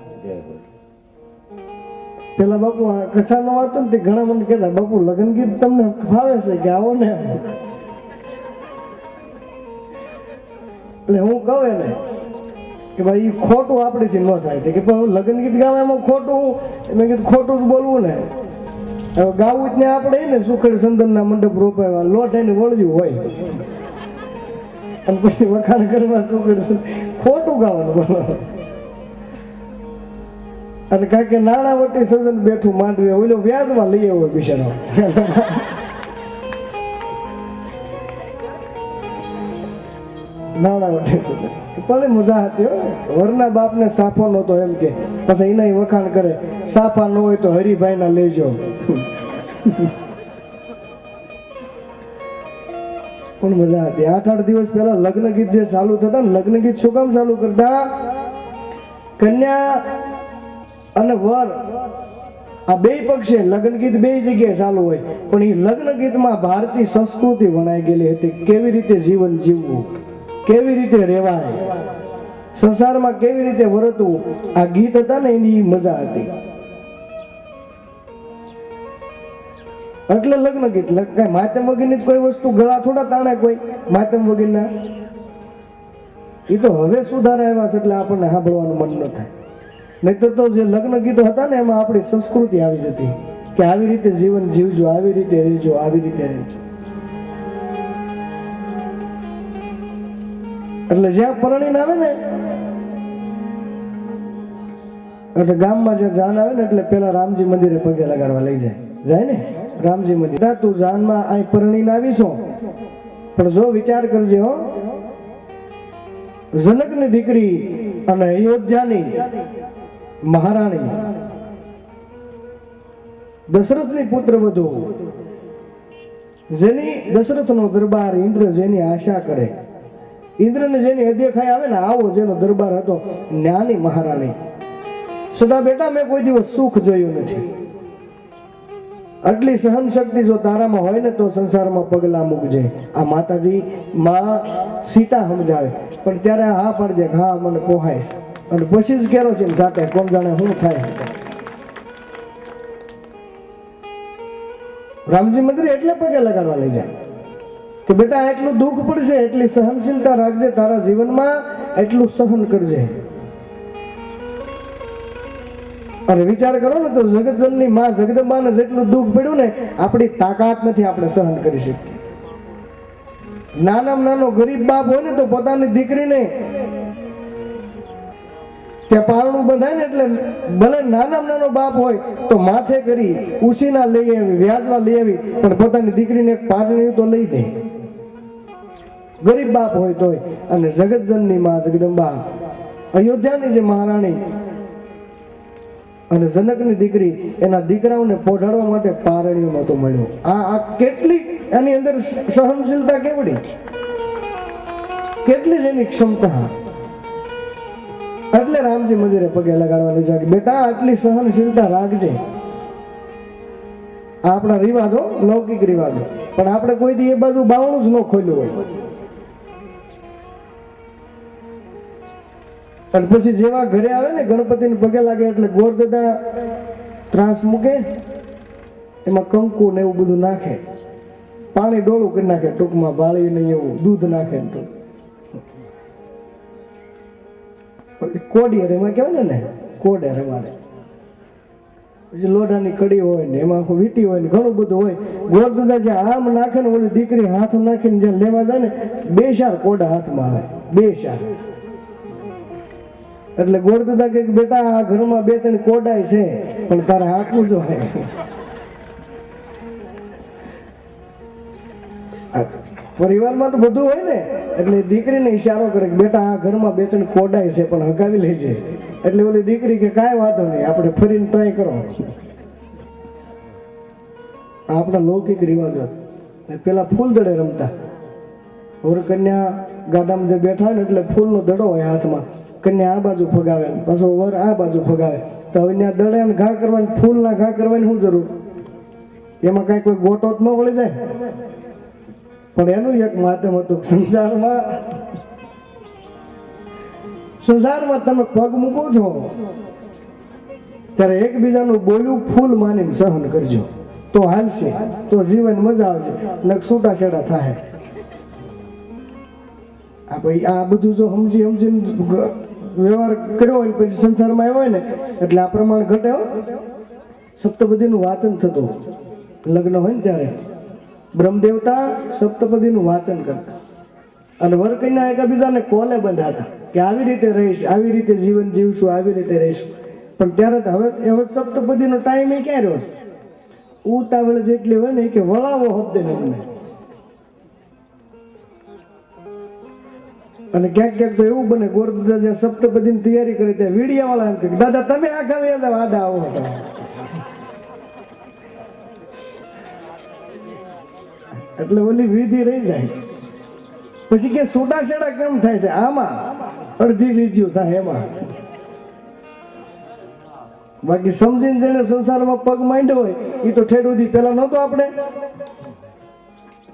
પેલા બાપુ આ કથા નો વાતો ને ઘણા મને કેતા બાપુ લગ્ન ગીત તમને ફાવે છે કે આવો ને એટલે હું કહું એને કે ભાઈ ખોટું આપણીથી ન થાય કે લગ્ન ગીત ગાવા એમાં ખોટું મેં કીધું ખોટું જ બોલવું ને હવે ગાવું જ ને આપણે ને સુખડ સંદન ના મંડપ રોપાયા લોટ એને વળ્યું હોય અને પછી વખાણ કરવા શું કરશે ખોટું ગાવાનું બોલો અને કારણ કે નાણાવટી સજન બેઠું માંડવે ઓલો વ્યાજમાં લઈ આવ્યો બિચારો નાણાવટી ભલે મજા હતી વરના બાપને સાફો નહોતો એમ કે પછી એના વખાણ કરે સાફા ન હોય તો હરિભાઈ ના લેજો પણ મજા હતી 8-8 દિવસ પહેલા લગ્ન ગીત જે ચાલુ થતા ને લગ્ન ગીત શું કામ ચાલુ કરતા કન્યા અને વર આ બે પક્ષે લગ્ન ગીત બે જગ્યાએ ચાલુ હોય પણ એ લગ્ન ગીતમાં ભારતીય સંસ્કૃતિ વણાઈ ગયેલી હતી કેવી રીતે જીવન જીવવું કેવી રીતે રહેવાય સંસારમાં કેવી રીતે વર્તવું આ ગીત હતા ને એની મજા હતી એટલે લગ્ન ગીત કઈ માતમ વગરની કોઈ વસ્તુ ગળા થોડા તાણે કોઈ માતમ વગરના એ તો હવે સુધારા આવ્યા છે એટલે આપણને સાંભળવાનું મન ન થાય નહીં તો જે લગ્ન ગીતો હતા ને એમાં આપણી સંસ્કૃતિ આવી જતી કે આવી રીતે જીવન જીવજો આવી રીતે રહેજો આવી રીતે રહેજો એટલે જ્યાં પરણીને આવે ને એટલે ગામમાં જે જાન આવે ને એટલે પેલા રામજી મંદિરે પગે લગાડવા લઈ જાય ને રામજી મંદિર તું જાનમાં અહીં પરણીને આવીશો પણ જો વિચાર કરજે હો જનકની દીકરી અને અયોધ્યાની મહારાણી દશરથની પુત્ર વધુ જેની દશરથનો દરબાર ઇન્દ્ર જેની આશા કરે ઇન્દ્રને જેની અદેખાઈ આવે ને આવો જેનો દરબાર હતો જ્ઞાની મહારાણી સદા બેટા મેં કોઈ દિવસ સુખ જોયું નથી આટલી સહન શક્તિ જો તારામાં હોય ને તો સંસારમાં પગલા મૂકજે આ માતાજી માં સીતા સમજાવે પણ ત્યારે હા પાડજે હા મને પોહાય અને પછી જ કેરો છે સાથે કોણ જાણે શું થાય રામજી મંદિર એટલે પગે લગાડવા લઈ જાય કે બેટા એટલું દુઃખ પડશે એટલી સહનશીલતા રાખજે તારા જીવનમાં એટલું સહન કરજે અને વિચાર કરો ને તો જગતજનની માં જગદંબાને જેટલું દુઃખ પડ્યું ને આપણી તાકાત નથી આપણે સહન કરી શકીએ નાનામાં નાનો ગરીબ બાપ હોય ને તો પોતાની દીકરીને ત્યાં પારણું બંધાય ને એટલે ભલે નાનામાં નાનો બાપ હોય તો માથે કરી ઉછીના લઈ આવી વ્યાજમાં લઈ આવી પણ પોતાની દીકરીને એક પારણી તો લઈ દે ગરીબ બાપ હોય તોય અને જગતજનની માં જગદંબા અયોધ્યાની જે મહારાણી અને જનકની દીકરી એના દીકરાઓને પોઢાડવા માટે પારણ્યું નહોતું મળ્યું. આ કેટલી આની અંદર સહનશીલતા કેવડી, કેટલી જ એની ક્ષમતા. એટલે રામજી મંદિરે પગે લગાડવા લઈ જાય, બેટા આટલી સહનશીલતા રાખજે. આપણા રિવાજો, લૌકિક રિવાજો, પણ આપણે કોઈ દી એ બાજુ બાવણું જ ન ખોલ્યું હોય. અને પછી જેવા ઘરે આવે ને ગણપતિને પગે લાગે એટલે ગોરદાદા ત્રાસ મૂકે, એમાં કંકુ ને એવું બધું નાખે, પાણી ડોળું કરી નાખે, ટૂંકમાં બાળી ને એવું દૂધ નાખે. કોડી એમાં કહેવાય ને કોડે રમાડે. પછી લોઢાની કડી હોય ને એમાં વીટી હોય ને ઘણું બધું હોય. ગોરદાદા જે આમ નાખે ને ઓલી દીકરી હાથ નાખીને જે લેવા જાય ને, 2 શાર કોડા હાથમાં આવે, 2 શાર. એટલે ગોરદાદા કે બેટા આ ઘરમાં 2-3 કોડાય છે, પણ તારે હાકવું જ હોય. પરિવારમાં તો બધું હોય ને, એટલે દીકરીને ઈશારો કરે કે બેટા આ ઘરમાં 2-3 કોડાય છે, પણ હકાવી લેજે. એટલે ઓલી દીકરી કે કાંઈ વાંધો નહીં, આપણે ફરીને ટ્રાય કરો. આપણા લૌકિક રિવાજો. પેલા ફૂલ દડે રમતા, વર કન્યા ગાડામાં જે બેઠા ને એટલે ફૂલનો દડો હોય હાથમાં, કન્યા આ બાજુ ફગાવે, પાછો વર આ બાજુ ફગાવે. તો હવે ત્યાં દડે ઘા કરવાની, ફૂલના ઘા કરવાની શું જરૂર? એમાં કાંઈ કોઈ ગોટો જ ન વળી જાય. પણ એનું એક માધ્યમ હતું, સંસારમાં તમે પગ મૂકો છો ત્યારે એકબીજાનું બોલ્યું ફૂલ માનીને સહન કરજો, તો હાલશે, તો જીવન મજા આવશે, નક છૂટાછેડા થાય. આ બધું જો સમજીને વ્યવહાર કર્યો હોય પછી સંસારમાં આવ્યો હોય ને એટલે આ પ્રમાણ ઘટે. સપ્તપદીનું વાંચન થતું લગ્ન હોય ને ત્યારે બ્રહ્મદેવતા સપ્તપદીનું વાંચન કરતા, અને વરકન્યા એકબીજાને કોલે બંધાતા કે આવી રીતે રહીશ, આવી રીતે જીવન જીવશું, આવી રીતે રહીશું. પણ ત્યારે હવે સપ્તપદીનો ટાઈમ એ ક્યાં રહ્યો? ઉતાવળ જેટલી હોય ને કે વળાવો શબ્દ ને. અને ક્યાંક ક્યાંક તો એવું બને, ગોરદાદા જ્યાં સપ્તપદીની તૈયારી કરે ત્યાં વીડિયા વાળા એમ કે દાદા તમે આખા વેદા આડા આવો છો. એટલે ઓલી વિધિ રહી જાય. પછી કે છૂટાછેડા કેમ થાય છે? આમાં અડધી વિધિઓ થાય એમાં. બાકી સમજીને જેને સંસારમાં પગ માંડ્યો હોય એ તો ઠેઠ સુધી પેલા નહોતો. આપણે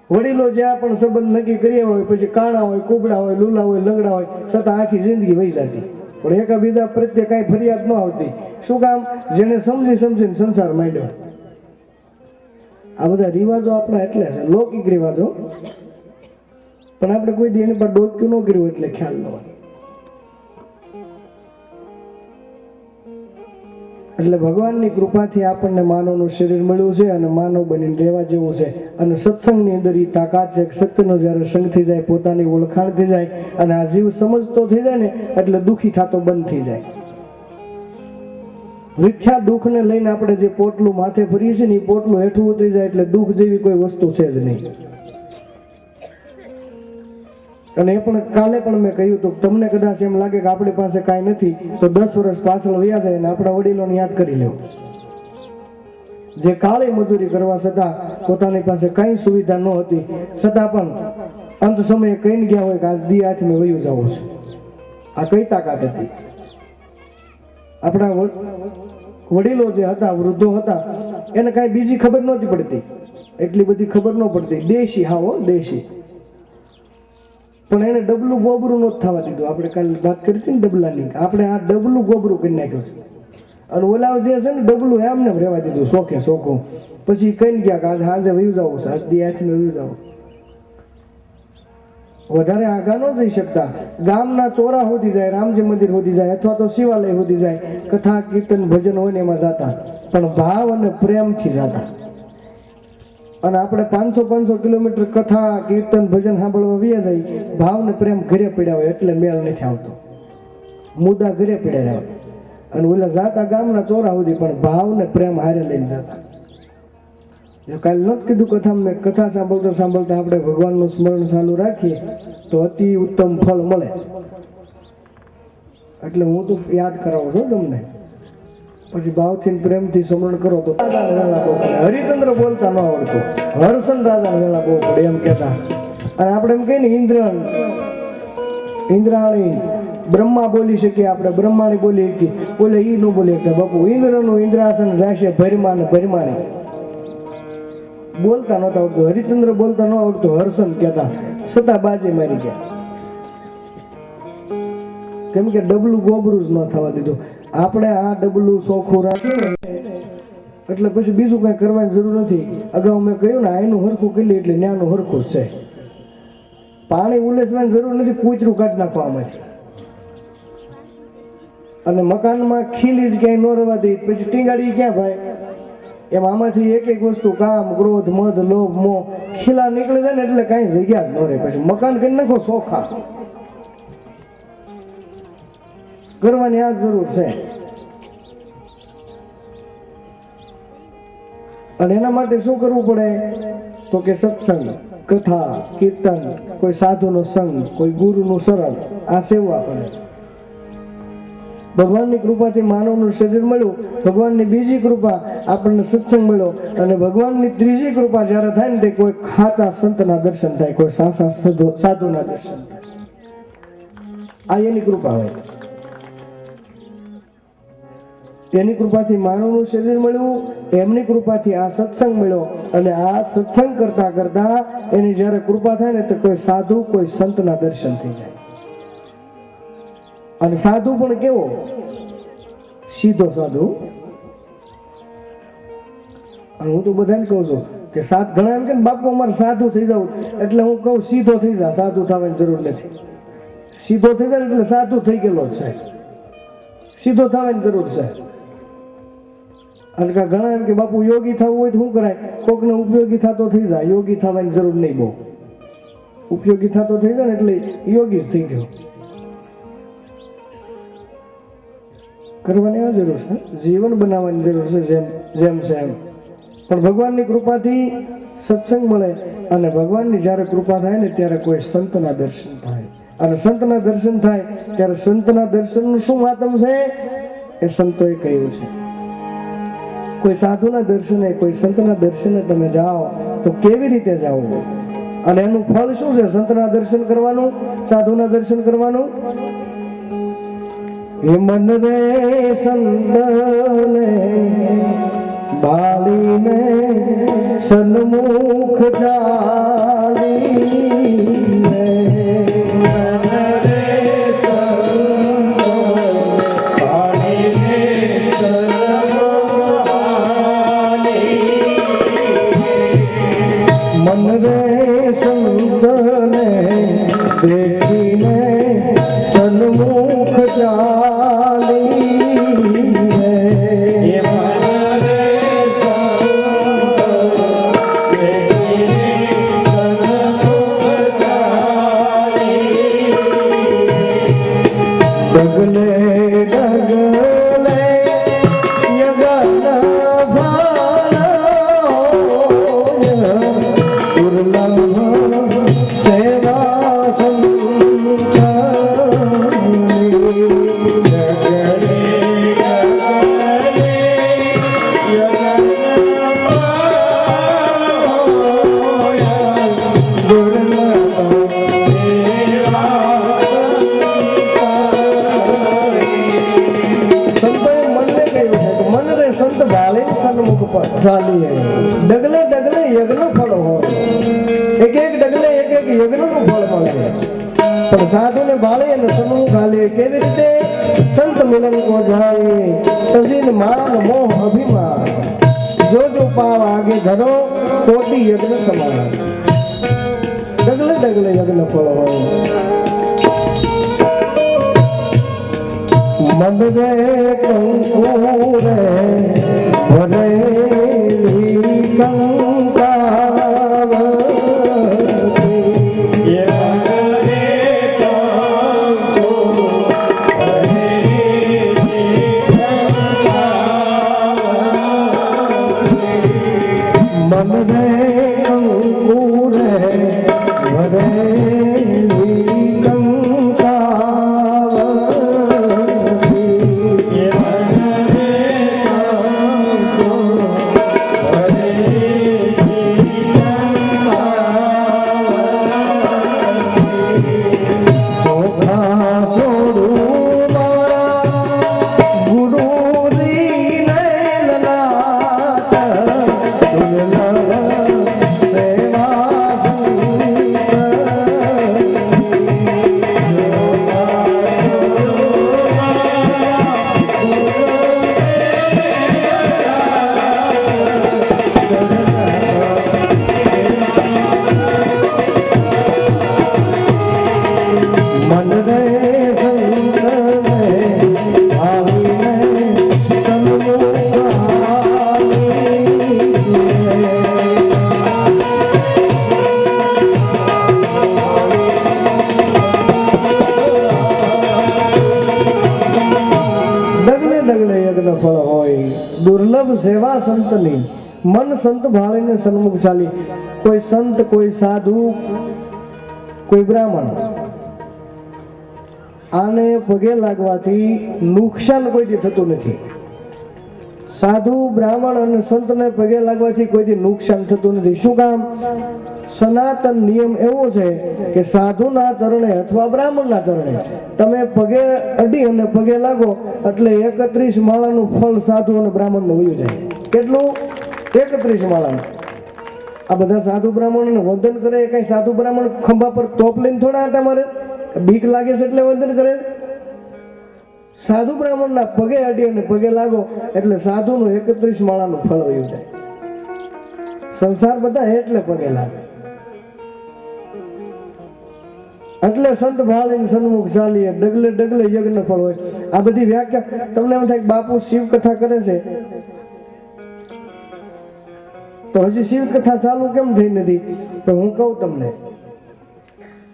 વડીલો જ્યાં પણ સંબંધ નક્કી કર્યા હોય, પછી કાણા હોય, કુબડા હોય, લુલા હોય, લંગડા હોય, છતાં આખી જિંદગી વહી જતી, પણ એકાબીજા પ્રત્યે કાંઈ ફરિયાદ ન આવતી. શું કામ? જેને સમજીને સંસાર માંડ્યો. આ બધા રિવાજો આપણા એટલે છે, લૌકિક રિવાજો, પણ આપણે કોઈ દી એની પર ડોક્યું ન કર્યું એટલે ખ્યાલ ન હોય. એટલે ભગવાનની કૃપાથી આપણને માનવનું શરીર મળ્યું છે અને માનવ બનીને રહેવા જેવું છે. અને સત્સંગની અંદર એ તાકાત છે કે સત્યનો જ્યારે સંગ થઈ જાય, પોતાની ઓળખાણ થઈ જાય અને આ જીવ સમજતો થઈ જાય ને એટલે દુઃખી થતો બંધ થઈ જાય. મિથ્યા દુઃખને લઈને આપણે જે પોટલું માથે ભરીએ છીએ ને એ પોટલું હેઠું ઉતરી જાય એટલે દુઃખ જેવી કોઈ વસ્તુ છે જ નહીં. અને એ પણ કાલે પણ મેં કહ્યું હતું, તમને કદાચ એમ લાગે કે આપણી પાસે કાંઈ નથી તો 10 વર્ષ પાછળ વયા જાય ને આપણા વડીલોને યાદ કરી લેવું, જે કાળી મજૂરી કરવા છતાં પોતાની પાસે કાંઈ સુવિધા ન હતી, છતાં પણ અંત સમયે કહીને ગયા હોય કે આજ દી હાથમાં વયું જવું છે. આ કઈ તાકાત હતી? આપણા વડીલો જે હતા, વૃદ્ધો હતા, એને કાંઈ બીજી ખબર નહોતી પડતી, એટલી બધી ખબર ન પડતી. દેશી, હાવો દેશી. પણ એને ડબલું ગોબરું નહોતું થવા દીધું. આપણે કાલે વાત કરી હતી ને ડબલાની, આપણે આ ડબલું ગોબરું કરી નાખ્યું છે. અને ઓલા જે છે ને ડબલું એમને રહેવા દીધું શોખે શોખું. પછી કહીને ગયા કે આજે હાજે વયું જવું છે, આજ દી હાથમાં વયું જવું. વધારે આગા ન જઈ શકતા. ગામના ચોરા હોતી જાય, રામજી મંદિર હોતી જાય, અથવા તો શિવાલય હોતી જાય, કથા કીર્તન ભજન હોય ને એમાં જતા, પણ ભાવ અને પ્રેમથી જતા. અને આપણે 500 કિલોમીટર કથા કીર્તન ભજન સાંભળવા વ્યા જાય, ભાવ ને પ્રેમ ઘરે પડ્યા હોય એટલે મેળ નથી આવતો. મુદ્દા ઘરે પડ્યા હોય અને ઓલા જાતા ગામના ચોરા સુધી, પણ ભાવ ને પ્રેમ હારે લઈને જતા. કાલે નથી કીધું કથામાં, કથા સાંભળતા આપણે ભગવાનનું સ્મરણ ચાલુ રાખીએ તો અતિ ઉત્તમ ફળ મળે. એટલે હું તો યાદ કરાવું છું તમને. પછી ભાવથી ને પ્રેમથી સમરણ કરો તો દાદાને વેલા બહુ પડે. હરિચંદ્ર બોલતા ન આવડતું, હરસન દાદાને વેલા બહુ પડે એમ કહેતા. અને આપણે એમ કહીએ ને ઇન્દ્રાણી બ્રહ્મા બોલી શકીએ, આપણે બ્રહ્માની બોલી શકીએ, બોલે ઈ ન બોલી શકતા. બાપુ ઇન્દ્રનું ઇન્દ્રાસન જાશે ભરમાને ભરમાને બોલતા નહોતા આવડતું. હરિચંદ્ર બોલતા ન આવડતું, હર્ષન કહેતા, છતાં બાજી મારી ગયા. કેમ કે ડબલું ગોબરું જ ન થવા દીધું. આપણે આ ડબલું ચોખ્ખું રાખીએ એટલે પછી બીજું કઈ કરવાની જરૂર નથી. અગાઉ મેં કહ્યું ને, આનું હરખું કરી એટલે ન્યાનું હરખું જ છે. પાણી ઉલેસવાની જરૂર નથી, કૂતરું કાઢી નાખવા આમાંથી. અને મકાનમાં ખીલી જ ક્યાંય ન રવા દે પછી ટીંગાડી ક્યાં ભાઈ? એમ આમાંથી એક એક વસ્તુ કામ, ક્રોધ, મદ, લોભ, મોહ ખીલા નીકળી જાય ને એટલે કાંઈ જગ્યા જ ન રહે. પછી મકાન કરી નાખો ચોખા. કરવાની આ જરૂર છે. અને એના માટે શું કરવું પડે? તો કે સત્સંગ, કથા, કીર્તન, કોઈ સાધુનો સંગ, કોઈ ગુરુનું શરણ, આ સેવા પડે. ભગવાનની કૃપાથી માનવનું શરીર મળ્યું, ભગવાનની બીજી કૃપા આપણને સત્સંગ મળ્યો, અને ભગવાનની ત્રીજી કૃપા જ્યારે થાય ને તે કોઈ ખાચા સંતના દર્શન થાય, કોઈ સાચા સાધુના દર્શન થાય. આ એની કૃપા હોય. એની કૃપાથી માનવનું શરીર મળ્યું, એમની કૃપાથી આ સત્સંગ મળ્યો, અને આ સત્સંગ કરતા કરતા એની જ્યારે કૃપા થાય ને તો કોઈ સાધુ, કોઈ સંતના દર્શન થઈ જાય. અને સાધુ પણ કેવો? સીધો સાધુ. અને હું તો બધાને કહું છું કે ઘણા એમ કે બાપુ અમારે સાધુ થઈ જવું, એટલે હું કહું સીધો થઈ જા, સાધુ થવાની જરૂર નથી. સીધો થઈ જાય એટલે સાધુ થઈ ગયેલો છે, સીધો થવાની જરૂર છે. અને ઘણા એમ કે બાપુ યોગી થવું હોય તો શું કરાય? કોકને ઉપયોગી થતો થઈ જાય, યોગી થવાની જરૂર નહીં. બહુ ઉપયોગી થતો થઈ જાય ને એટલે યોગી જ થઈ ગયો. કરવાની આ જરૂર છે, જીવન બનાવવાની જરૂર છે, જેમ છે એમ. પણ ભગવાનની કૃપાથી સત્સંગ મળે, અને ભગવાનની જ્યારે કૃપા થાય ને ત્યારે કોઈ સંતના દર્શન થાય. અને સંતના દર્શન થાય ત્યારે સંતના દર્શનનું શું મહાત્મ છે એ સંતોએ કહ્યું છે. કોઈ સાધુના દર્શને, કોઈ સંતના દર્શને તમે જાઓ તો કેવી રીતે જાઓ, અને એનું ફળ શું છે? સંતના દર્શન કરવાનું, સાધુના દર્શન કરવાનું. એ મન રે સંતને બાળીને સન્મુખ ચાલીને, મન રે સંતને દેખીને સન્મુખ ચાલીને, ડગલે ડગલે યગન દુર્લભ સેવા ડગલે ડગલે યજ્ઞ ફળ હોય, એક એક ડગલે એક એક યજ્ઞનું ફળ મળે. પણ સાધુને ભાળે અને સન્મુખ હાલે. કેવી રીતે? સંત મિલન કો જાય તજીન માન મોહ અભિમાન, જો જો પાવ આગે ધરો કોટી યજ્ઞ સમાન. ડગલે ડગલે યજ્ઞ ફળ હોય. મન રે કંકુરે ભરેલી કંકાવતી, મન રે કંકુરે ભરેલી કંકાવતી, મન રે સંત રે આવીને સન્મુખ હાલી ડગલે ડગલે યજ્ઞ ફળ હોય દુર્લભ સેવા સંતની મન સંત ભાળીને સન્મુખ ચાલી કોઈ સંત કોઈ સાધુ કોઈ બ્રાહ્મણ આને પગે લાગવાથી નુકસાન કોઈથી થતું નથી. સાધુ બ્રાહ્મણ અને સંતને પગે લાગવાથી કોઈથી નુકસાન થતું નથી. શું કામ? સનાતન નિયમ એવો છે કે સાધુના ચરણે અથવા બ્રાહ્મણના ચરણે તમે પગે અડી અને પગે લાગો એટલે 31 માળાનું ફળ સાધુ અને બ્રાહ્મણનું વયું જાય. કેટલું? 31 માળાનું. આ બધા સાધુ બ્રાહ્મણોને વંદન કરે. કઈ સાધુ બ્રાહ્મણ ખંભા પર તોપ લઈને થોડા આટા મારે? બીક લાગે છે એટલે વંદન કરે? સાધુ બ્રાહ્મણના પગે અડી અને પગે લાગો એટલે સાધુનું 31 માળાનું ફળ વયું જાય. સંસાર બધા એટલે પગે લાગે. એટલે સંત ભાળીને સન્મુખ ચાલીએ ડગલે ડગલે યજ્ઞ ફળ હોય. આ બધી વ્યાખ્યા તમને એમ થાય કે બાપુ શિવ કથા કરે છે તો હજી શિવ કથા ચાલુ કેમ થઈ નથી? તો હું કહું તમને,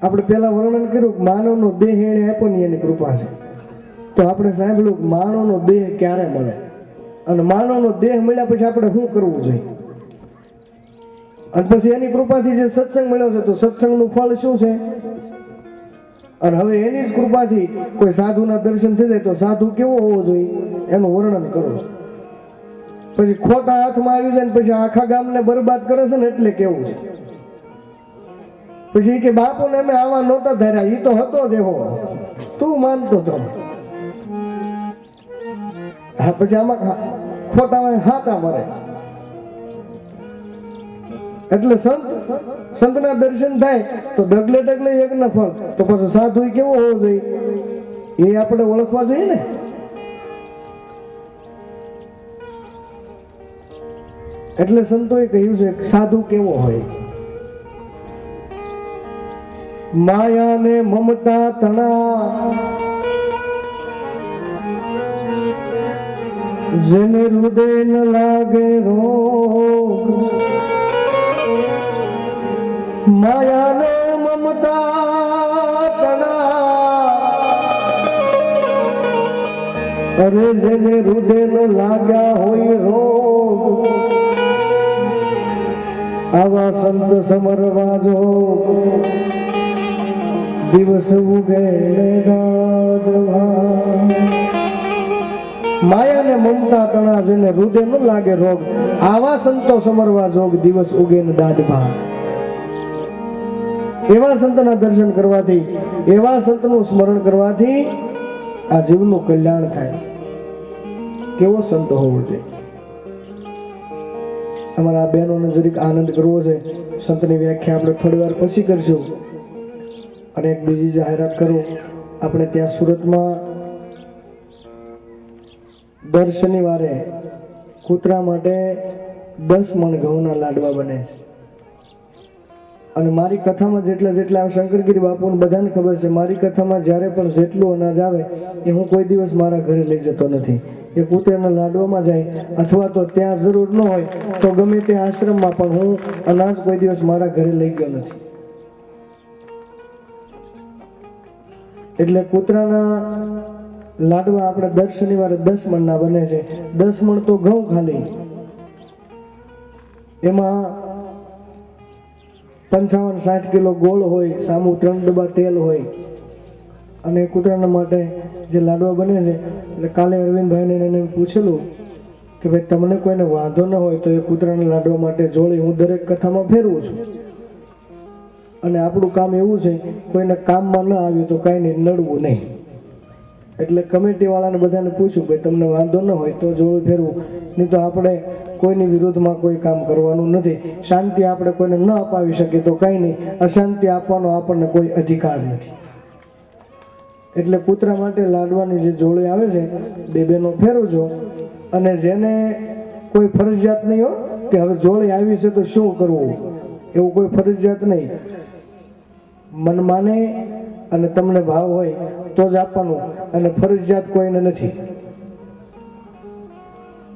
આપણે પેલા વર્ણન કર્યું કે માનવનો દેહ એને આપ્યો ને એની કૃપા છે. તો આપણે સાંભળ્યું કે માનવનો દેહ ક્યારે મળે અને માનવનો દેહ મળ્યા પછી આપણે શું કરવું જોઈએ અને પછી એની કૃપાથી જે સત્સંગ મળ્યો છે તો સત્સંગનું ફળ શું છે? અને હવે એની જ કૃપાથી કોઈ સાધુના દર્શન થઈ જાય તો સાધુ કેવો હોવો જોઈએ એનું વર્ણન કરો. પછી ખોટા હાથમાં આવી જાય ને પછી આખા ગામને બરબાદ કરે છે ને એટલે કેવું છે. પછી કે બાપુને અમે આવા નહોતા ધાર્યા, ઈ તો હતો જ એવો, તું માનતો તો. હા, પછી આમાં ખોટા હાચા મરે. એટલે સંતના દર્શન થાય તો ડગલે ડગલે યજ્ઞ ફળ. તો પછી સાધુ કેવો હોવો જોઈએ એ આપણે ઓળખવા જોઈએ ને. એટલે સંતોએ કહ્યું છે સાધુ કેવો હોય? માયા ને મમતા તણા જેને હૃદય ન લાગે રોગ. માયા ને મમતા તણા અરે જેને હૃદય ન લાગ્યા હોય રોગ આવા સંત સમરવા જો દિવસ ઉગે માયા ને મમતા તણા જેને હૃદય ન લાગે રોગ આવા સંતો સમરવા જોગ દિવસ ઉગે ને દાદભા. એવા સંતના દર્શન કરવાથી એવા સંતનું સ્મરણ કરવાથી આ જીવનું કલ્યાણ થાય. કેવો સંત હોવો જોઈએ? અમારા બહેનોને જરીક આનંદ કરવો છે. સંતની વ્યાખ્યા આપણે થોડી વાર પછી કરશું. અને એક બીજી જાહેરાત કરું, આપણે ત્યાં સુરતમાં દર શનિવારે કૂતરા માટે 10 મણ ઘઉંના લાડવા બને છે. અને મારી કથામાં જેટલા શંકરગીરી બાપુને બધાને ખબર છે, મારી કથામાં જ્યારે પણ જેટલું અનાજ આવે એ હું કોઈ દિવસ મારા ઘરે લઈ જતો નથી. એ કૂતરાના લાડવામાં જાય અથવા તો ત્યાં જરૂર ન હોય તો ગમે તે આશ્રમમાં પણ હું અનાજ કોઈ દિવસ મારા ઘરે લઈ ગયો નથી. એટલે કૂતરાના લાડવા આપણે દર શનિવારે 10 મણના બને છે. 10 મણ તો ઘઉં ખાલી, એમાં 55-60 કિલો ગોળ હોય, સામું 3 ડબ્બા તેલ હોય. અને કૂતરાના માટે જે લાડવા બને છે એટલે કાલે અરવિંદભાઈને એને પૂછેલું કે ભાઈ તમને કોઈને વાંધો ન હોય તો એ કૂતરાના લાડવા માટે જોડી હું દરેક કથામાં ફેરવું છું. અને આપણું કામ એવું છે કોઈને કામમાં ન આવ્યું તો કાંઈ નહીં, નડવું નહીં. એટલે કમિટીવાળાને બધાને પૂછ્યું કે તમને વાંધો ન હોય તો જોડું ફેરવું, નહીં તો આપણે કોઈની વિરોધમાં કોઈ કામ કરવાનું નથી. શાંતિ આપણે કોઈને ન અપાવી શકીએ તો કાંઈ નહીં, અશાંતિ આપવાનો આપણને કોઈ અધિકાર નથી. એટલે કૂતરા માટે લાડવાની જે જોડી આવે છે 2 બહેનો ફેરવજો. અને જેને કોઈ ફરજિયાત નહીં હો કે હવે જોડી આવી છે તો શું કરવું, એવું કોઈ ફરજિયાત નહીં. મન માને અને તમને ભાવ હોય તો જ આપવાનું, અને ફરજિયાત કોઈને નથી.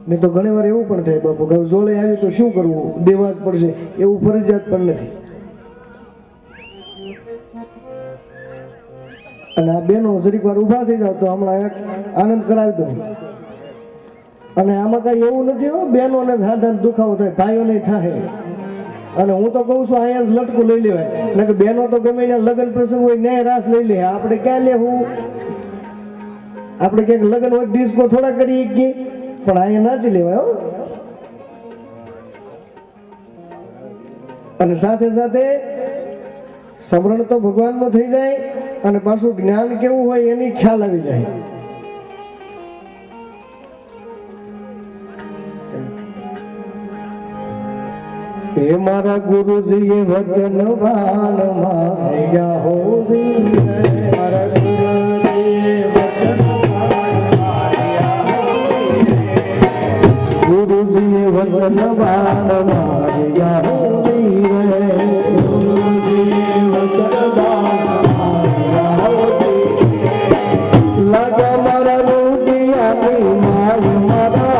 નહીં તો ઘણી વાર એવું પણ થાય બાપુ કે જોડે આવી તો શું કરવું, દેવા જ પડશે, એવું ફરજિયાત પણ નથી. અને આ બેનો જરીક વાર ઊભા થઈ જાવ તો હમણાં એક આનંદ કરાવી દઉં. અને આમાં કઈ એવું નથી હો, બેનોને હાથ દુખાવો થાય, ભાઈઓને થાય. અને હું તો કહું છું અહીંયા જ લટકું લઈ લેવાય, ને કે બેનો તો ગમે ત્યાં લગ્ન પ્રસંગ હોય ન્યાય રાસ લઈ લે. આપણે ક્યાં લેવું? આપણે ક્યાંક લગ્ન હોય ડિસ્કો થોડા કરી શકીએ, પણ અહીંયા નાચી લેવાય હો. અને સાથે સાથે સમરણ તો ભગવાનનો થઈ જાય, અને પાછું જ્ઞાન કેવું હોય એની ખ્યાલ આવી જાય. એ મારા ગુરુજીએ વચન વાન માર્યા હો, મારા ગુરુજીએ વચન વાન માર્યા હો, લાગા મારા રૂપિયાની માય મારા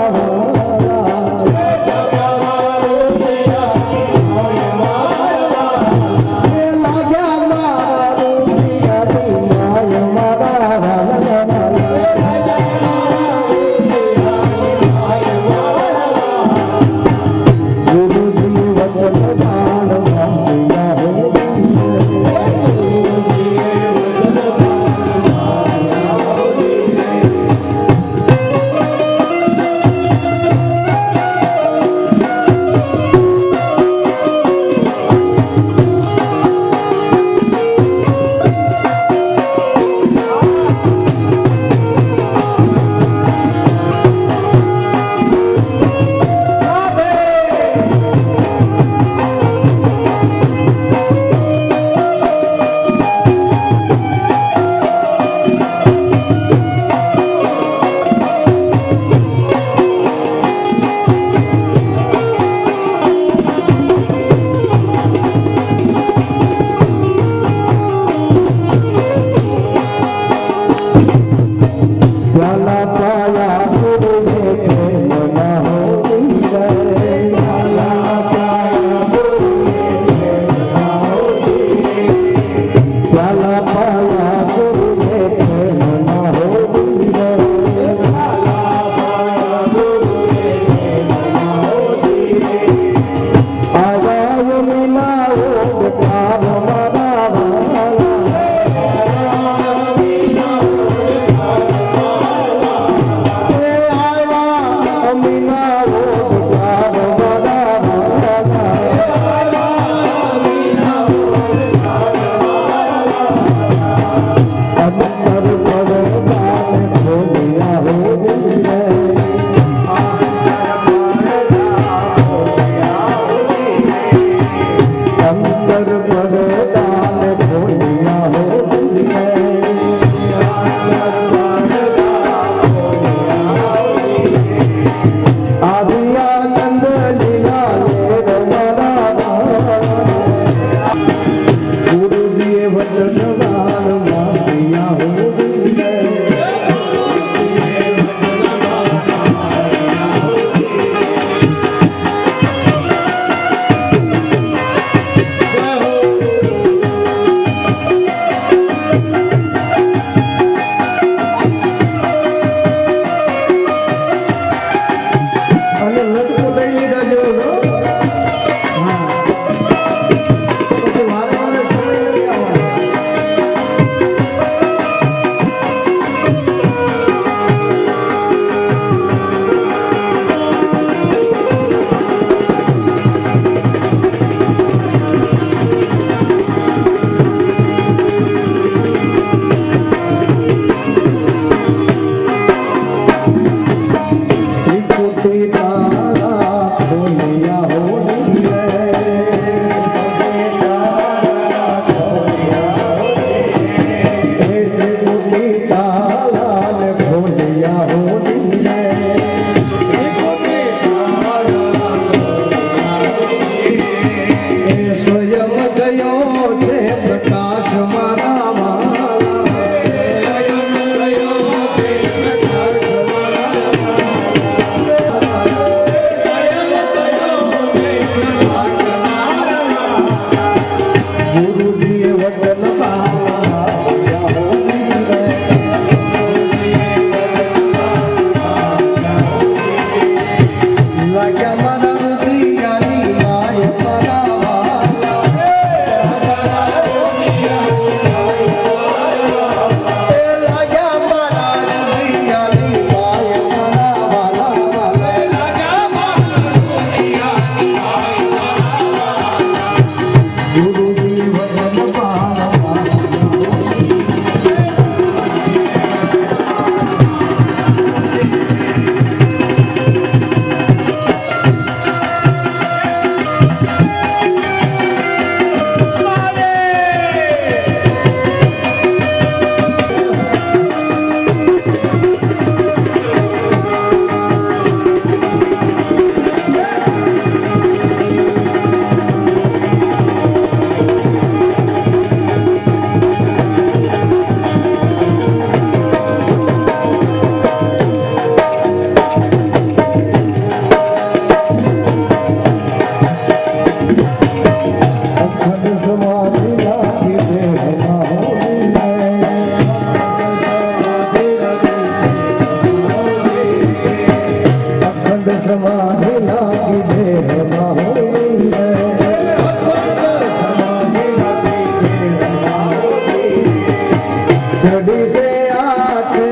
चढ़ी से आके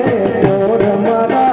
और मारा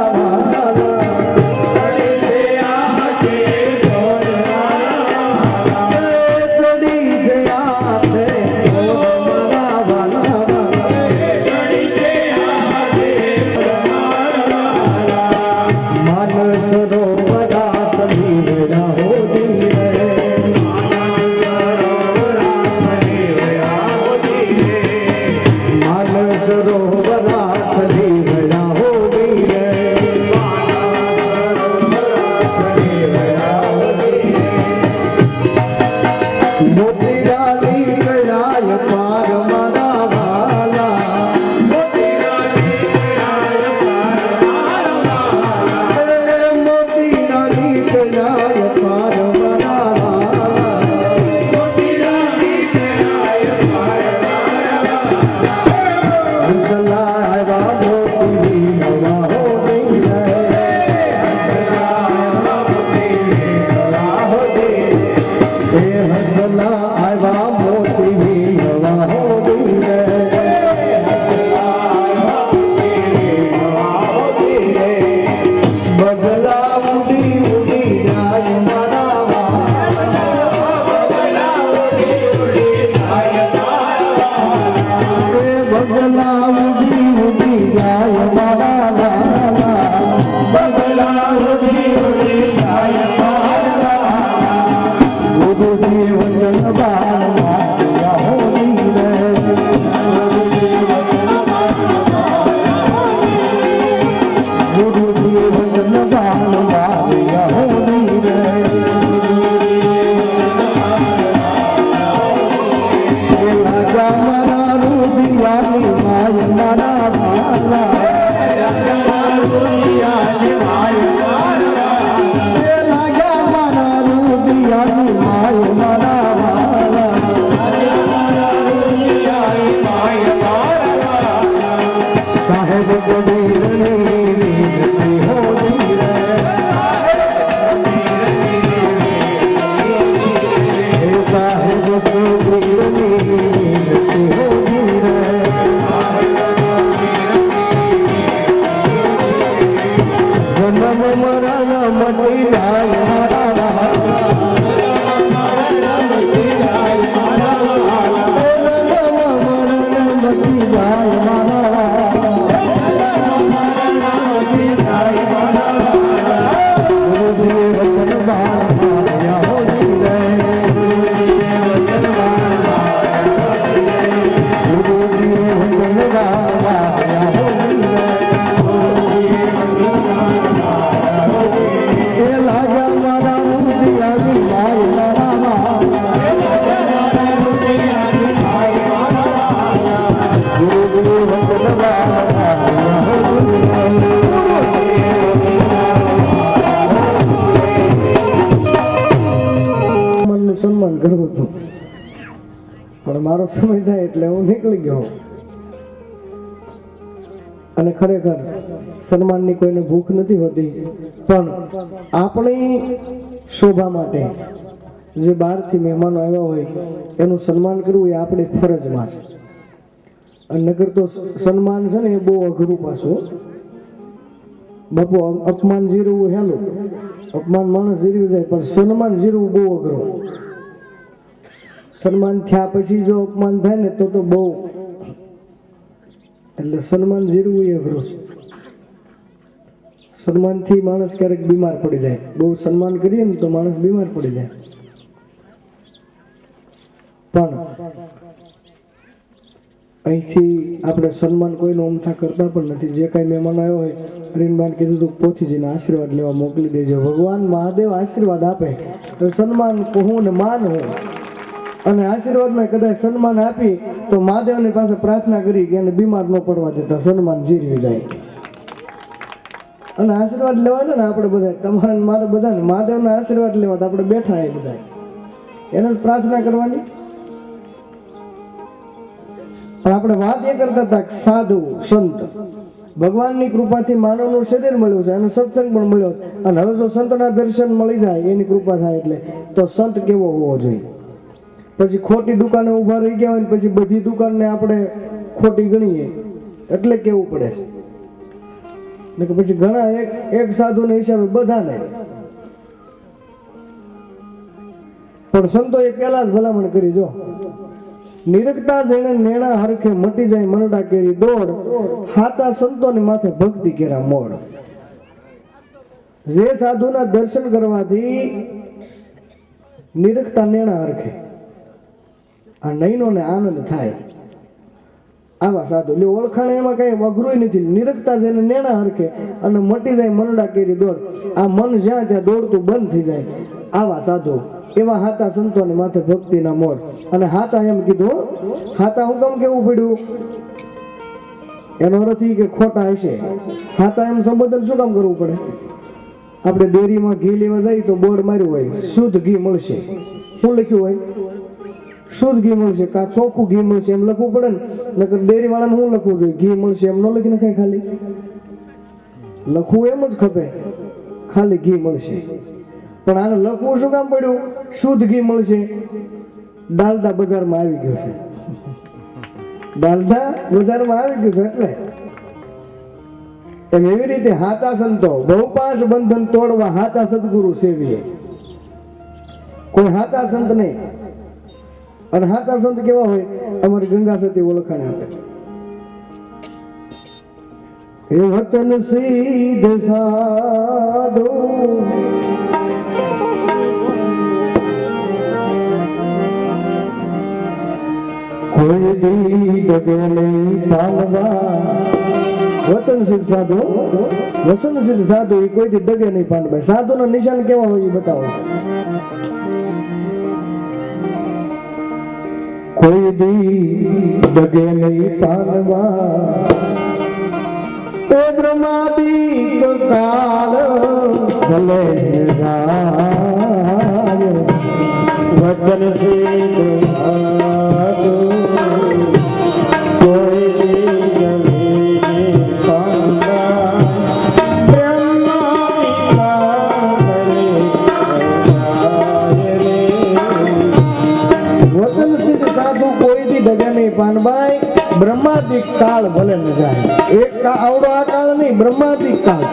સન્માન કરવું હતું પણ મારો સમય થાય એટલે હું નીકળી ગયો અને ખરેખર સન્માનની કોઈને ભૂખ નથી હોતી પણ આપણી શોભા માટે જે બહારથી મહેમાનો આવ્યા હોય એનું સન્માન કરવું એ આપણી ફરજમાં છે અને નકર તો સન્માન છે ને એ બહુ અઘરું પાછું બાપુ અપમાન જીરવું હેલું અપમાન માણસ જીરવી જાય પણ સન્માન જીરવું બહુ અઘરું સન્માન થયા પછી જો અપમાન થાય ને તો બહુ એટલે સન્માન જીરવું એ અઘરું છે સન્માનથી માણસ ક્યારેક બીમાર પડી જાય બહુ સન્માન કરીએ ને તો માણસ બીમાર પડી જાય પણ અહીંથી આપણે સન્માન કોઈનો અમથા કરતા પણ નથી જે કાંઈ મહેમાનો આવ્યો હોય હરીનબાન કીધું તું પોથીજીને આશીર્વાદ લેવા મોકલી દેજો ભગવાન મહાદેવ આશીર્વાદ આપે તો સન્માન હું ને માન હું અને આશીર્વાદમાં કદાચ સન્માન આપી તો મહાદેવની પાસે પ્રાર્થના કરી કે એને બીમાર ન પડવા દેતા સન્માન જીરવી જાય અને આશીર્વાદ લેવાના ને આપણે બધા તમારા મારે બધાને મહાદેવના આશીર્વાદ લેવા તો આપણે બેઠા એ બધા એને જ પ્રાર્થના કરવાની પણ આપણે વાત એ કરતા હતા કે સાધુ સંત ભગવાનની કૃપાથી માનવનું શરીર મળ્યું છે અને સત્સંગ પણ મળ્યો છે અને હવે જો સંતના દર્શન મળી જાય એની કૃપા થાય એટલે તો સંત કેવો હોવો જોઈએ પછી ખોટી દુકાને ઊભા રહી ગયા હોય ને પછી બધી દુકાનને આપણે ખોટી ગણીએ એટલે કેવું પડે છે ને કે પછી ઘણા એક સાધુના હિસાબે બધાને. પણ સંતોએ પહેલા જ ભલામણ કરી, જો નિરખતા જેણે નેણા હરખે મટી જાય મનડા કેરી દોડ, હાચા સંતોની માથે ભક્તિ કેરા મોડ. જે સાધુના દર્શન કરવાથી નિરખતા નેણા હરખે આ નયનોને આનંદ થાય, આવા સાધુ એટલે ઓળખાણ એમાં કઈ અઘરું નથી. નિરખતા જેને નેણા હરખે અને મટી જાય મનડા કેરી દોડ, આ મન જ્યાં ત્યાં દોડતું બંધ થઈ જાય, આવા સાધુ એવા હાચા સંતોને માથે ભક્તિના મોડ. અને હાચા એમ કીધું, હાચા હું કેમ કેવું પડ્યું, એનો અર્થ કે ખોટા હશે. હાચા એમ સંબોધન શું કામ કરવું પડે? આપણે ડેરીમાં ઘી લેવા જઈએ તો બોર્ડ માર્યું હોય શુદ્ધ ઘી મળશે, શું લખ્યું હોય? શુદ્ધ ઘી મળશે કા ચોખ્ખું ઘી મળશે એમ લખવું પડે ને. નકર ડેરી વાળાને શું લખવું જોઈએ? ઘી મળશે એમ ન લખીને કઈ ખાલી લખવું એમ જ ખપે, ખાલી ઘી મળશે. પણ આને લખવું શું કામ પડ્યું? શુદ્ધ ઘી મળશે. ડાલડા બજારમાં આવી ગયો છે, ડાલડા બજારમાં આવી ગયું છે. એટલે એમ એવી રીતે હાચા સંતો બહુપાશ બંધન તોડવા હાચા સદગુરુ સેવીએ. કોઈ હાચા સંત નહીં. અને હાચા સંત કેવા હોય? અમારી ગંગા સતી ઓળખાણ આપે, એ વચન સિદ્ધ સાધુ કોઈ દી ડગે નહીં પાલવા. વચન સિદ્ધ સાધુ, વચન સિદ્ધ સાધુ એ કોઈ દી ડગે નહીં પાલવા. સાધુના નિશાન કેવા હોય એ બતાવો. કોઈ દી ડગે નહીં પાલવા, એ બ્રહ્માદિક કાળ ભલે જાય. વચન સિદ્ધ સાધુ કોઈ દી પાનભાઈ બ્રહ્માદિક કાળ ભલે ન જાય. એક આવડો આ કાળ નહીં, બ્રહ્માદિક કાળ.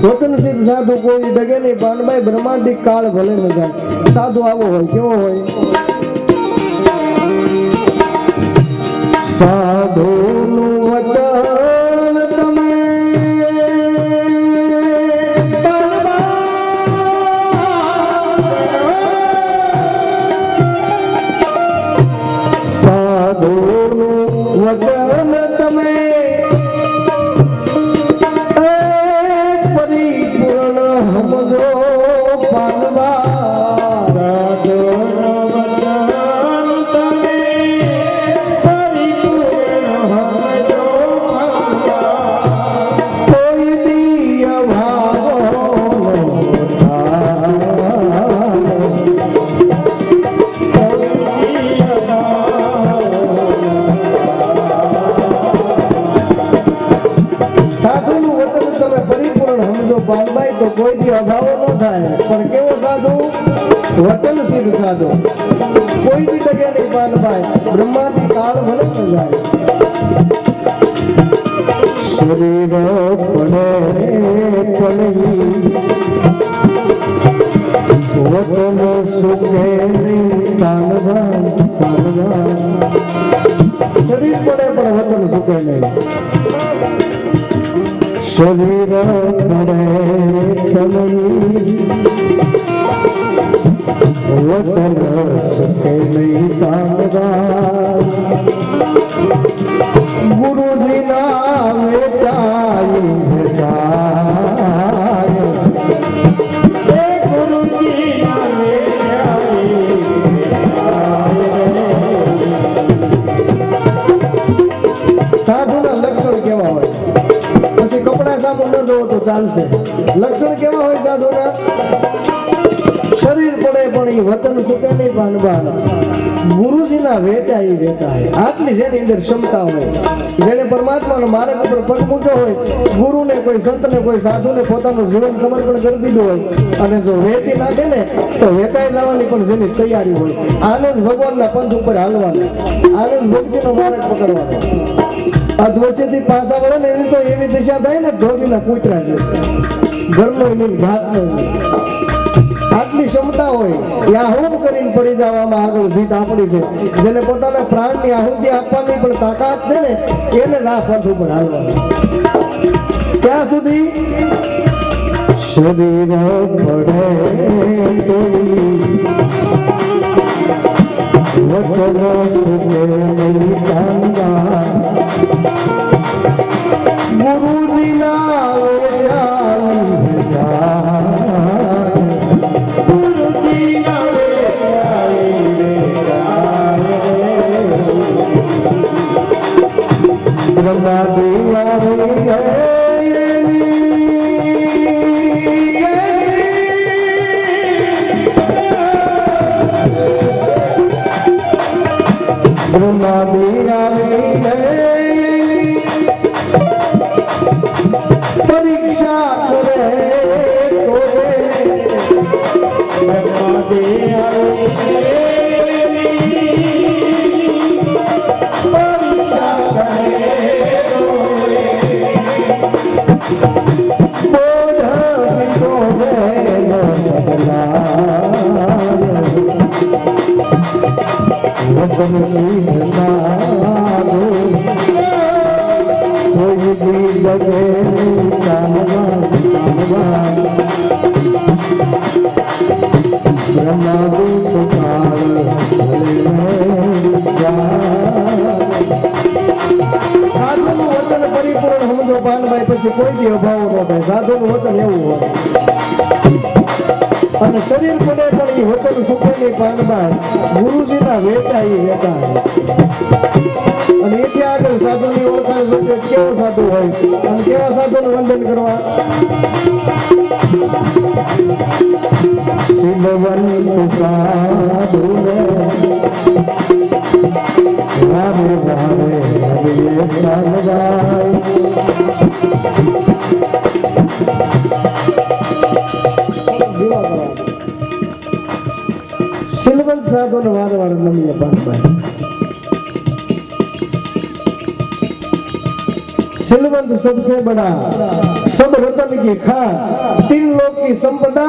વચન સિદ્ધ સાધુ કોઈ ડગે નહીં પાનભાઈ, બ્રહ્માદિક કાળ ભલે ન જાય. સાધુ આવો હોય, કેવો હોય? સાધુ નું વચન તમે વચન તમે પરિપૂર્ણ સમજો પાનવા. કોઈ દી અભાવો પાનભાઈ તો કોઈ દી અભાવો ન થાય. પણ કેવો સાધુ? વચન સિદ્ધ સાધુ કોઈ દી ડગે નહીં પાનભાઈ, બ્રહ્માદિક કાળ ભલે ન જાય. શરીર પડે પડી વચન સુખે નહીં પાનભાઈ, પાનભાઈ. શરીર પડે પણ વચન સુખે નહીં. શરીર પડે ચલની વચન સુખે નહીં પાનભાઈ. ગુરુજી નામ વેચાય વેચાય, ગુરુજી નામ વેચાય. સાધુના લક્ષણ કેવા હોય? પછી કપડા સાબુ ન જોવો તો ચાલશે. લક્ષણ કેવા હોય સાધુના? શરીર પડે પણ એ વતન સુકે નહીં પાનબાન ગુરુજીના વેચાય આટલી જેની અંદર ક્ષમતા હોય જેને પરમાત્માનો માર્ગ ઉપર પગ મૂક્યો હોય ગુરુને કોઈ સંતને કોઈ સાધુને પોતાનું જીવન સમર્પણ કરી દીધું હોય અને જો વેચી નાખે ને તો વેચાઈ જવાની પણ જેની તૈયારી હોય આને જ ભગવાનના પંથ ઉપર હાલવાનું આને જ ભક્તિનો માર્ગ પકડવાનો આ દોષીથી પાછા વળે ને એની તો એવી દિશા થાય ને ધોબીના કૂતરા છે ઘરનો નહીં ઘાટનો આટલી ક્ષમતા હોય યાહૂમ કરીને પડી જવામાં આગળ જીત આપણી છે જેને પોતાના પ્રાણની આહુતિ આપવાની પણ તાકાત છે ને એને જ આ પંથ ઉપર હાલવાનું ત્યાં સુધી શરીર પડે વચનો સુખે નહીં કાંગા ગુરુજીના પરીક્ષા કરે પછી કોઈ દી અભાવ ન થાય સાધુનું વચન એવું હોય અને શરીર પડે પણ એ વચન સુખે નહીં પાનબાન ગુરુજીના વેચાય અને એથી આગળ સાધુની ઓળખાણ કેવો સાધુ હોય અને કેવા સાધુનું વંદન કરવા શિવવંત સાધુને રામે રામે હરિયે કાનવાય શીલવંત સાધુને વારંવાર નમીએ પાનભાઈ શીલवंत सबसे बड़ा सब रतन की खान 3 लोक की संपदा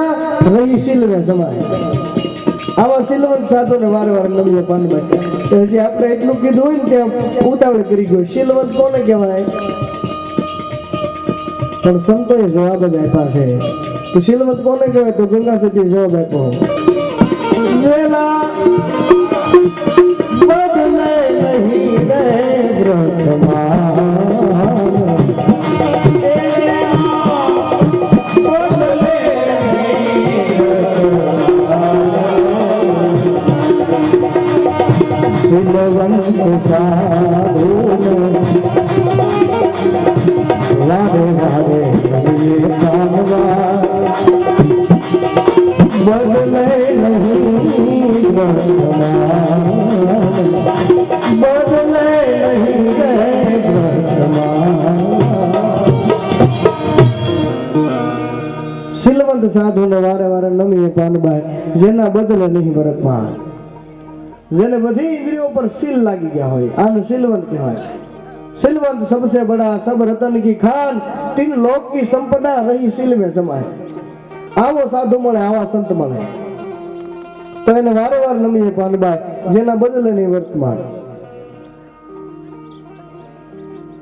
रही शील में समाये आवा શીલવંત સાધુને વારંવાર નમીએ પાનભાઈ હજી આપણે એટલું કીધું હોય ને ત્યાં ઉતાવળ કરી ગયો શીલવંત કોને કહેવાય પણ સંતોએ જવાબ જ આપ્યા છે તો શીલવંત કોને કહેવાય તો ગંગા સતી જવાબ આપ્યો જેના બદલે નહીં રે શીલવંત સાધુને રાધે રાધે હરિયે કાનવા બદલે નહીં વર્તમાન બદલે નહીં રે વર્તમાન શીલવંત સાધુને વારે વારે નમીએ પાનબાઈ જેના બદલે નહીં વર્તમાન જેને બધી ઇન્દ્રિયો પર સીલ લાગી ગયા હોય આને શીલવંત કહેવાય શીલवंत सबसे बड़ा सब रतन की खान 3 लोक की संपदा रही शील में समाये आवो साधु મળે આવા સંત મળે તો એને વારંવાર નમીએ પાનબાઈ જેના બદલે નહીં વર્તમાન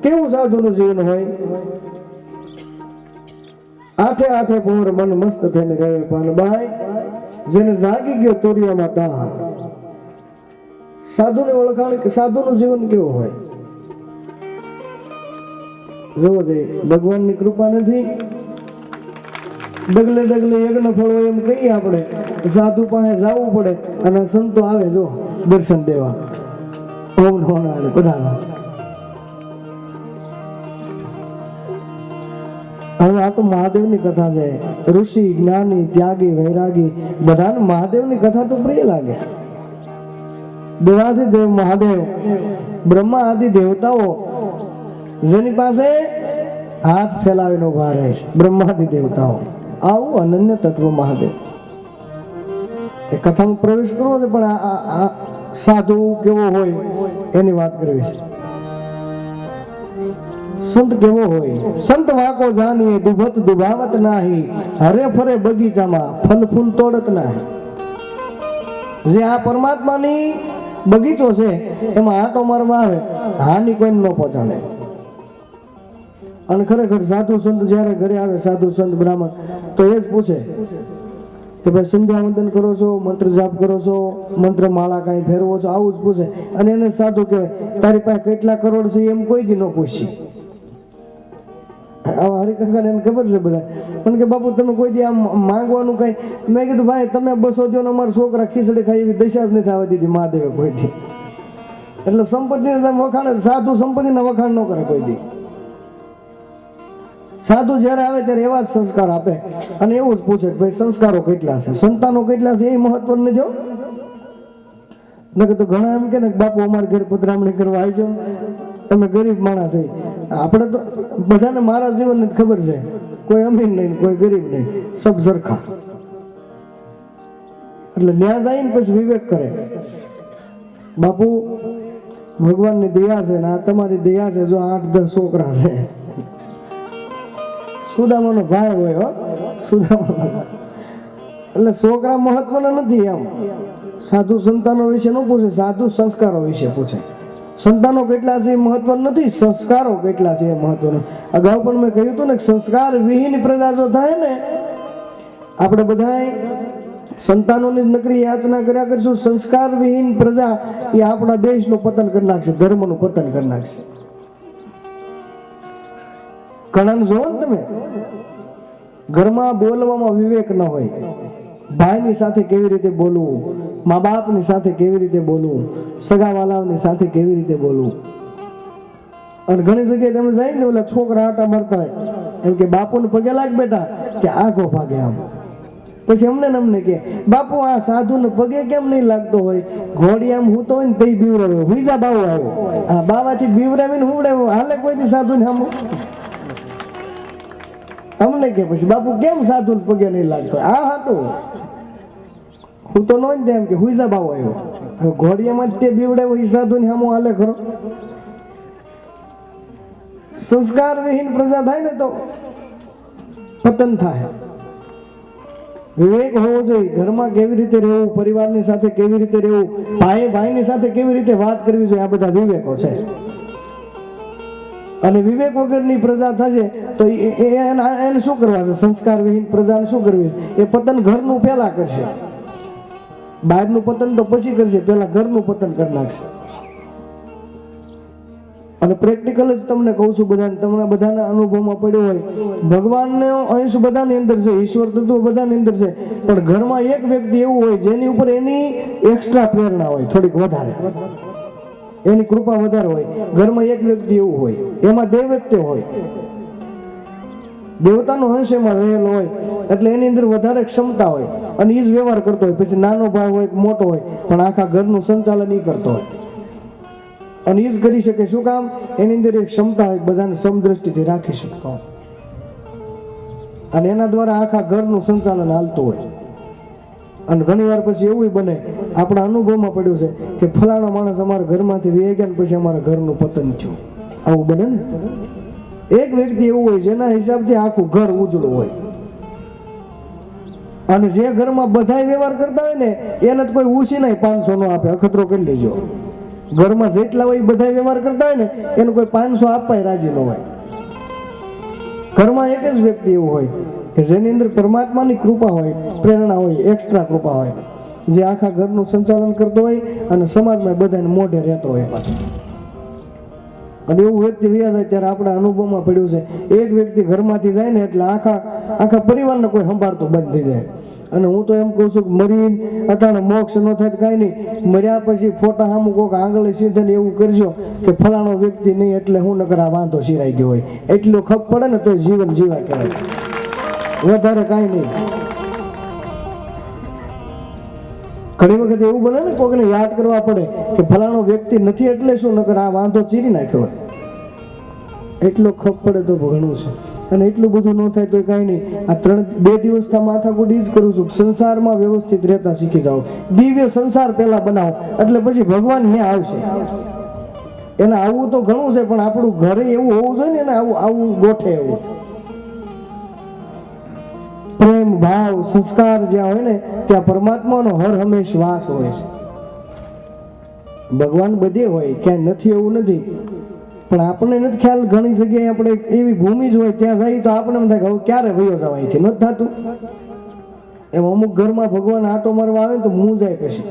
કેવું સાધુનું જીવન હોય આઠે આઠે પહોર મન મસ્ત થઈને ગયે પાનબાઈ જેને જાગી ગયો તોરિયામાં દાહ સાધુની ઓળખાણ કે સાધુનું જીવન કેવું હોય જોવો જોઈએ ભગવાનની કૃપા નથી ડગલે ડગલે યજ્ઞ ફળો એમ કહીએ આપણે સાધુ પાસે જવું પડે અને સંતો આવે જો દર્શન દેવા ઓમ નમો નારાયણ બધાના હવે આ તો મહાદેવની કથા છે. ઋષિ, જ્ઞાની, ત્યાગી, વૈરાગી બધાને મહાદેવની કથા તો પ્રિય લાગે. દેવાધિદેવ મહાદેવ, બ્રહ્મા આદિ દેવતાઓ જેની પાસે હાથ ફેલાવીને ઉભા રહે છે, બ્રહ્માદિ દેવતાઓ. આવું અનન્ય તત્વ મહાદેવ. એ કથામાં પ્રવેશ કરવો છે, પણ આ સાધુ કેવો હોય એની વાત કરવી છે. સંત કેવો હોય? સંત વાકો જાણીએ દુભત દુભાવત નાહી, હરે ફરે બગીચામાં ફલ ફૂલ તોડત નાહી. જે આ પરમાત્માની બગીચો છે એમાં આંટો મારવા આવે, હાનિ કોઈને ન પહોંચાડે. અને ખરેખર સાધુ સંત જ્યારે ઘરે આવે, સાધુ સંત બ્રાહ્મણ, તો એ જ પૂછે કે ભાઈ સંધ્યા વંદન કરો છો, મંત્ર જાપ કરો છો, મંત્ર માળા કાંઈ ફેરવો છો, આવું જ પૂછે. અને એને સાધુ કહેવાય. તારી પાસે કેટલા કરોડ છે એમ કોઈ દી ન પૂછી. આવા હરિકથાને એને ખબર છે બધા. પણ કે બાપુ તમે કોઈ દી આમ માંગવાનું કઈ? મેં કીધું ભાઈ તમે 200 દો ને અમારા છોકરા ખીચડી ખાઈ એવી દશા જ નથી થવા દીધી મહાદેવે કોઈથી. એટલે સંપત્તિને તમે વખાણ, સાધુ સંપત્તિના વખાણ ન કરે કોઈ દી. સાધુ જ્યારે આવે ત્યારે એવા જ સંસ્કાર આપે અને એવું જ પૂછે કે ભાઈ સંસ્કારો કેટલા છે, સંતાનો કેટલા છે, એ મહત્વ નથી. તો ઘણા એમ કે ને બાપુ અમારા ઘરે પધરામણી કરવા આવી જાઓ, તમે ગરીબ માણસ છે. આપણે તો બધાને મારા જીવનની ખબર છે, કોઈ અમીર નહીં, કોઈ ગરીબ નહીં, સબ સરખા. એટલે ન્યા જઈને પછી વિવેક કરે. બાપુ ભગવાનની દયા છે ને આ તમારી દયા છે, જો 8-10 છોકરા છે. સુદામાનો ભાઈ હોય, હો સુદામા. એટલે છોકરા મહત્વના નથી. એમ સાધુ સંતાનો વિશે ન પૂછે, સાધુ સંસ્કારો વિશે પૂછે. સંતાનો કેટલા છે એ મહત્વ નથી, સંસ્કારો કેટલા છે એ મહત્વનું. અગાઉ પણ મેં કહ્યું હતું ને, સંસ્કાર વિહીન પ્રજા જો થાય ને, આપણે બધા સંતાનોની નકરી યાચના કર્યા કરીશું, સંસ્કાર વિહીન પ્રજા એ આપણા દેશનું પતન કરી નાખશે, ધર્મનું પતન કરી નાખશે. ઘણા જોવો ને તમે, ઘરમાં બોલવામાં વિવેક ન હોય. ભાઈની સાથે કેવી રીતે બોલવું, મા બાપની સાથે કેવી રીતે બોલવું, સગાવાલાઓની સાથે કેવી રીતે બોલવું. અને ઘણી જગ્યાએ તમે જાય ને, ઓલા છોકરા આટા મારતા હોય એમ કે બાપુને પગે લાગ બેટા, કે આખો ભાગે આમ. પછી અમને કે બાપુ આ સાધુને પગે કેમ નહીં લાગતો હોય? ઘોડી આમ હૂતો હોય ને તઈ બીવરાવે, હુઈજા બાવો આવ્યો. આ બાવાથી બીવરાવીને હુવડાવ્યો, હાલે કોઈથી સાધુને આમ. અમને કે પછી બાપુ કેમ સાધુને પગે નહીં લાગતો? આ હતું હું તો નો જ એમ કે હુઈજા બાવો આવ્યો. ઘોડિયામાં તે બીવડાવ્યો, એ સાધુને આમ હાલે ખરો? સંસ્કાર વિહીન પ્રજા થાય ને તો પતન થાય. વિવેક હોવો જોઈએ. ઘરમાં કેવી રીતે રહેવું, પરિવારની સાથે કેવી રીતે રહેવું, ભાઈની સાથે કેવી રીતે વાત કરવી જોઈએ, આ બધા વિવેકો છે. અને વિવેક વગરની પ્રજા થશે તો એને શું કરવા છે? સંસ્કાર વિહીન પ્રજાને શું કરવી? એ પતન ઘરનું પહેલા કરશે. બહારનું પતન તો પછી કરશે, પહેલા ઘરનું પતન કરી નાખશે. અને પ્રેક્ટિકલ જ તમને કહું છું, બધાને, તમને બધાના અનુભવમાં પડ્યો હોય, ભગવાનનો અંશ બધાની અંદર છે, ઈશ્વર તત્વ બધાની અંદર છે, પણ ઘરમાં એક વ્યક્તિ એવું હોય જેની ઉપર એની એક્સ્ટ્રા પ્રેરણા હોય, થોડીક વધારે, એની કૃપા વધારે હોય. ઘરમાં એક વ્યક્તિ એવું હોય, એમાં દૈવત્ય હોય, દેવતાનો અંશ એમાં રહેલો હોય, એટલે એની અંદર વધારે ક્ષમતા હોય અને એ જ વ્યવહાર કરતો હોય. પછી નાનો ભાઈ હોય, મોટો હોય, પણ આખા ઘરનું સંચાલન એ કરતો હોય અને એ જ કરી શકે. શું કામ? એની અંદર એક ક્ષમતા હોય, બધાને સમદ્રષ્ટિથી રાખી શકતો હોય અને એના દ્વારા આખા ઘરનું સંચાલન હાલતું હોય. અને ઘણી વાર પછી એવું બને, આપણા અનુભવમાં પડ્યું છે કે ફલાણા માણસ અમારા ઘરમાંથી વહી ગયા ને પછી અમારા ઘરનું પતન થયું. આવું બને ને? એક વ્યક્તિ એવું હોય જેના હિસાબથી આખું ઘર ઉજળું હોય, અને જે ઘરમાં બધા વ્યવહાર કરતા હોય ને એને તો કોઈ ઉછી નહીં 500 નો આપે, અખતરો કરી લેજો. ઘરમાં જેટલા હોય બધા વ્યવહાર કરતા હોય ને એને કોઈ 500 આપવાય રાજી ન હોય. ઘરમાં એક જ વ્યક્તિ એવું હોય કે જેની અંદર પરમાત્માની કૃપા હોય, પ્રેરણા હોય, એક્સ્ટ્રા કૃપા હોય, જે આખા ઘરનું સંચાલન કરતો હોય અને સમાજમાં બધાને મોઢે રહેતો હોય પાછો. અને એવું વ્યક્તિ વ્યા જાય ત્યારે આપણા અનુભવમાં પડ્યું છે, એક વ્યક્તિ ઘરમાંથી જાય ને એટલે આખા પરિવારને કોઈ સંભાળતો બંધ થઈ જાય. અને હું તો એમ કહું છું કે મરી અટાણે મોક્ષ ન થાય કાંઈ નહીં, મર્યા પછી ફોટા સામું કોક આંગળી સીધે ને એવું કરજો કે ફલાણો વ્યક્તિ નહીં એટલે હું નકર આ વાંધો સિરાઈ ગયો હોય, એટલું ખપ પડે ને તો જીવન જીવા કહેવાય, વધારે કાંઈ નહીં. ઘણી વખત એવું બને ને કોકને યાદ કરવા પડે કે ફલાણો વ્યક્તિ નથી એટલે શું, નકર આ વાંધો ચીરી નાખ્યો હોય, એટલો ખપ પડે તો ઘણું છે. અને એટલું બધું ન થાય તો કાંઈ નહીં. આ 2 દિવસથી માથાકૂટ જ કરું છું, સંસારમાં વ્યવસ્થિત રહેતા શીખી જાઓ, દિવ્ય સંસાર પહેલા બનાવો એટલે પછી ભગવાન ત્યાં આવશે. એને આવવું તો ઘણું છે પણ આપણું ઘરે એવું હોવું જોઈએ ને, એને આવું ગોઠે એવું પ્રેમ ભાવ સંસ્કાર જ્યાં હોય ને ત્યાં પરમાત્માનો હર હંમેશ વાસ હોય છે. ભગવાન બધે હોય, ક્યાંય નથી એવું નથી, પણ આપણને નથી ખ્યાલ. ઘણી જગ્યાએ આપણે એવી ભૂમિ જ હોય ત્યાં જઈએ તો આપણે એમ થાય કે હવે ક્યારે વયો જવાય અહીંથી, નથી થતું એમ. અમુક ઘરમાં ભગવાન આટો મારવા આવે તો મું જાય પછી.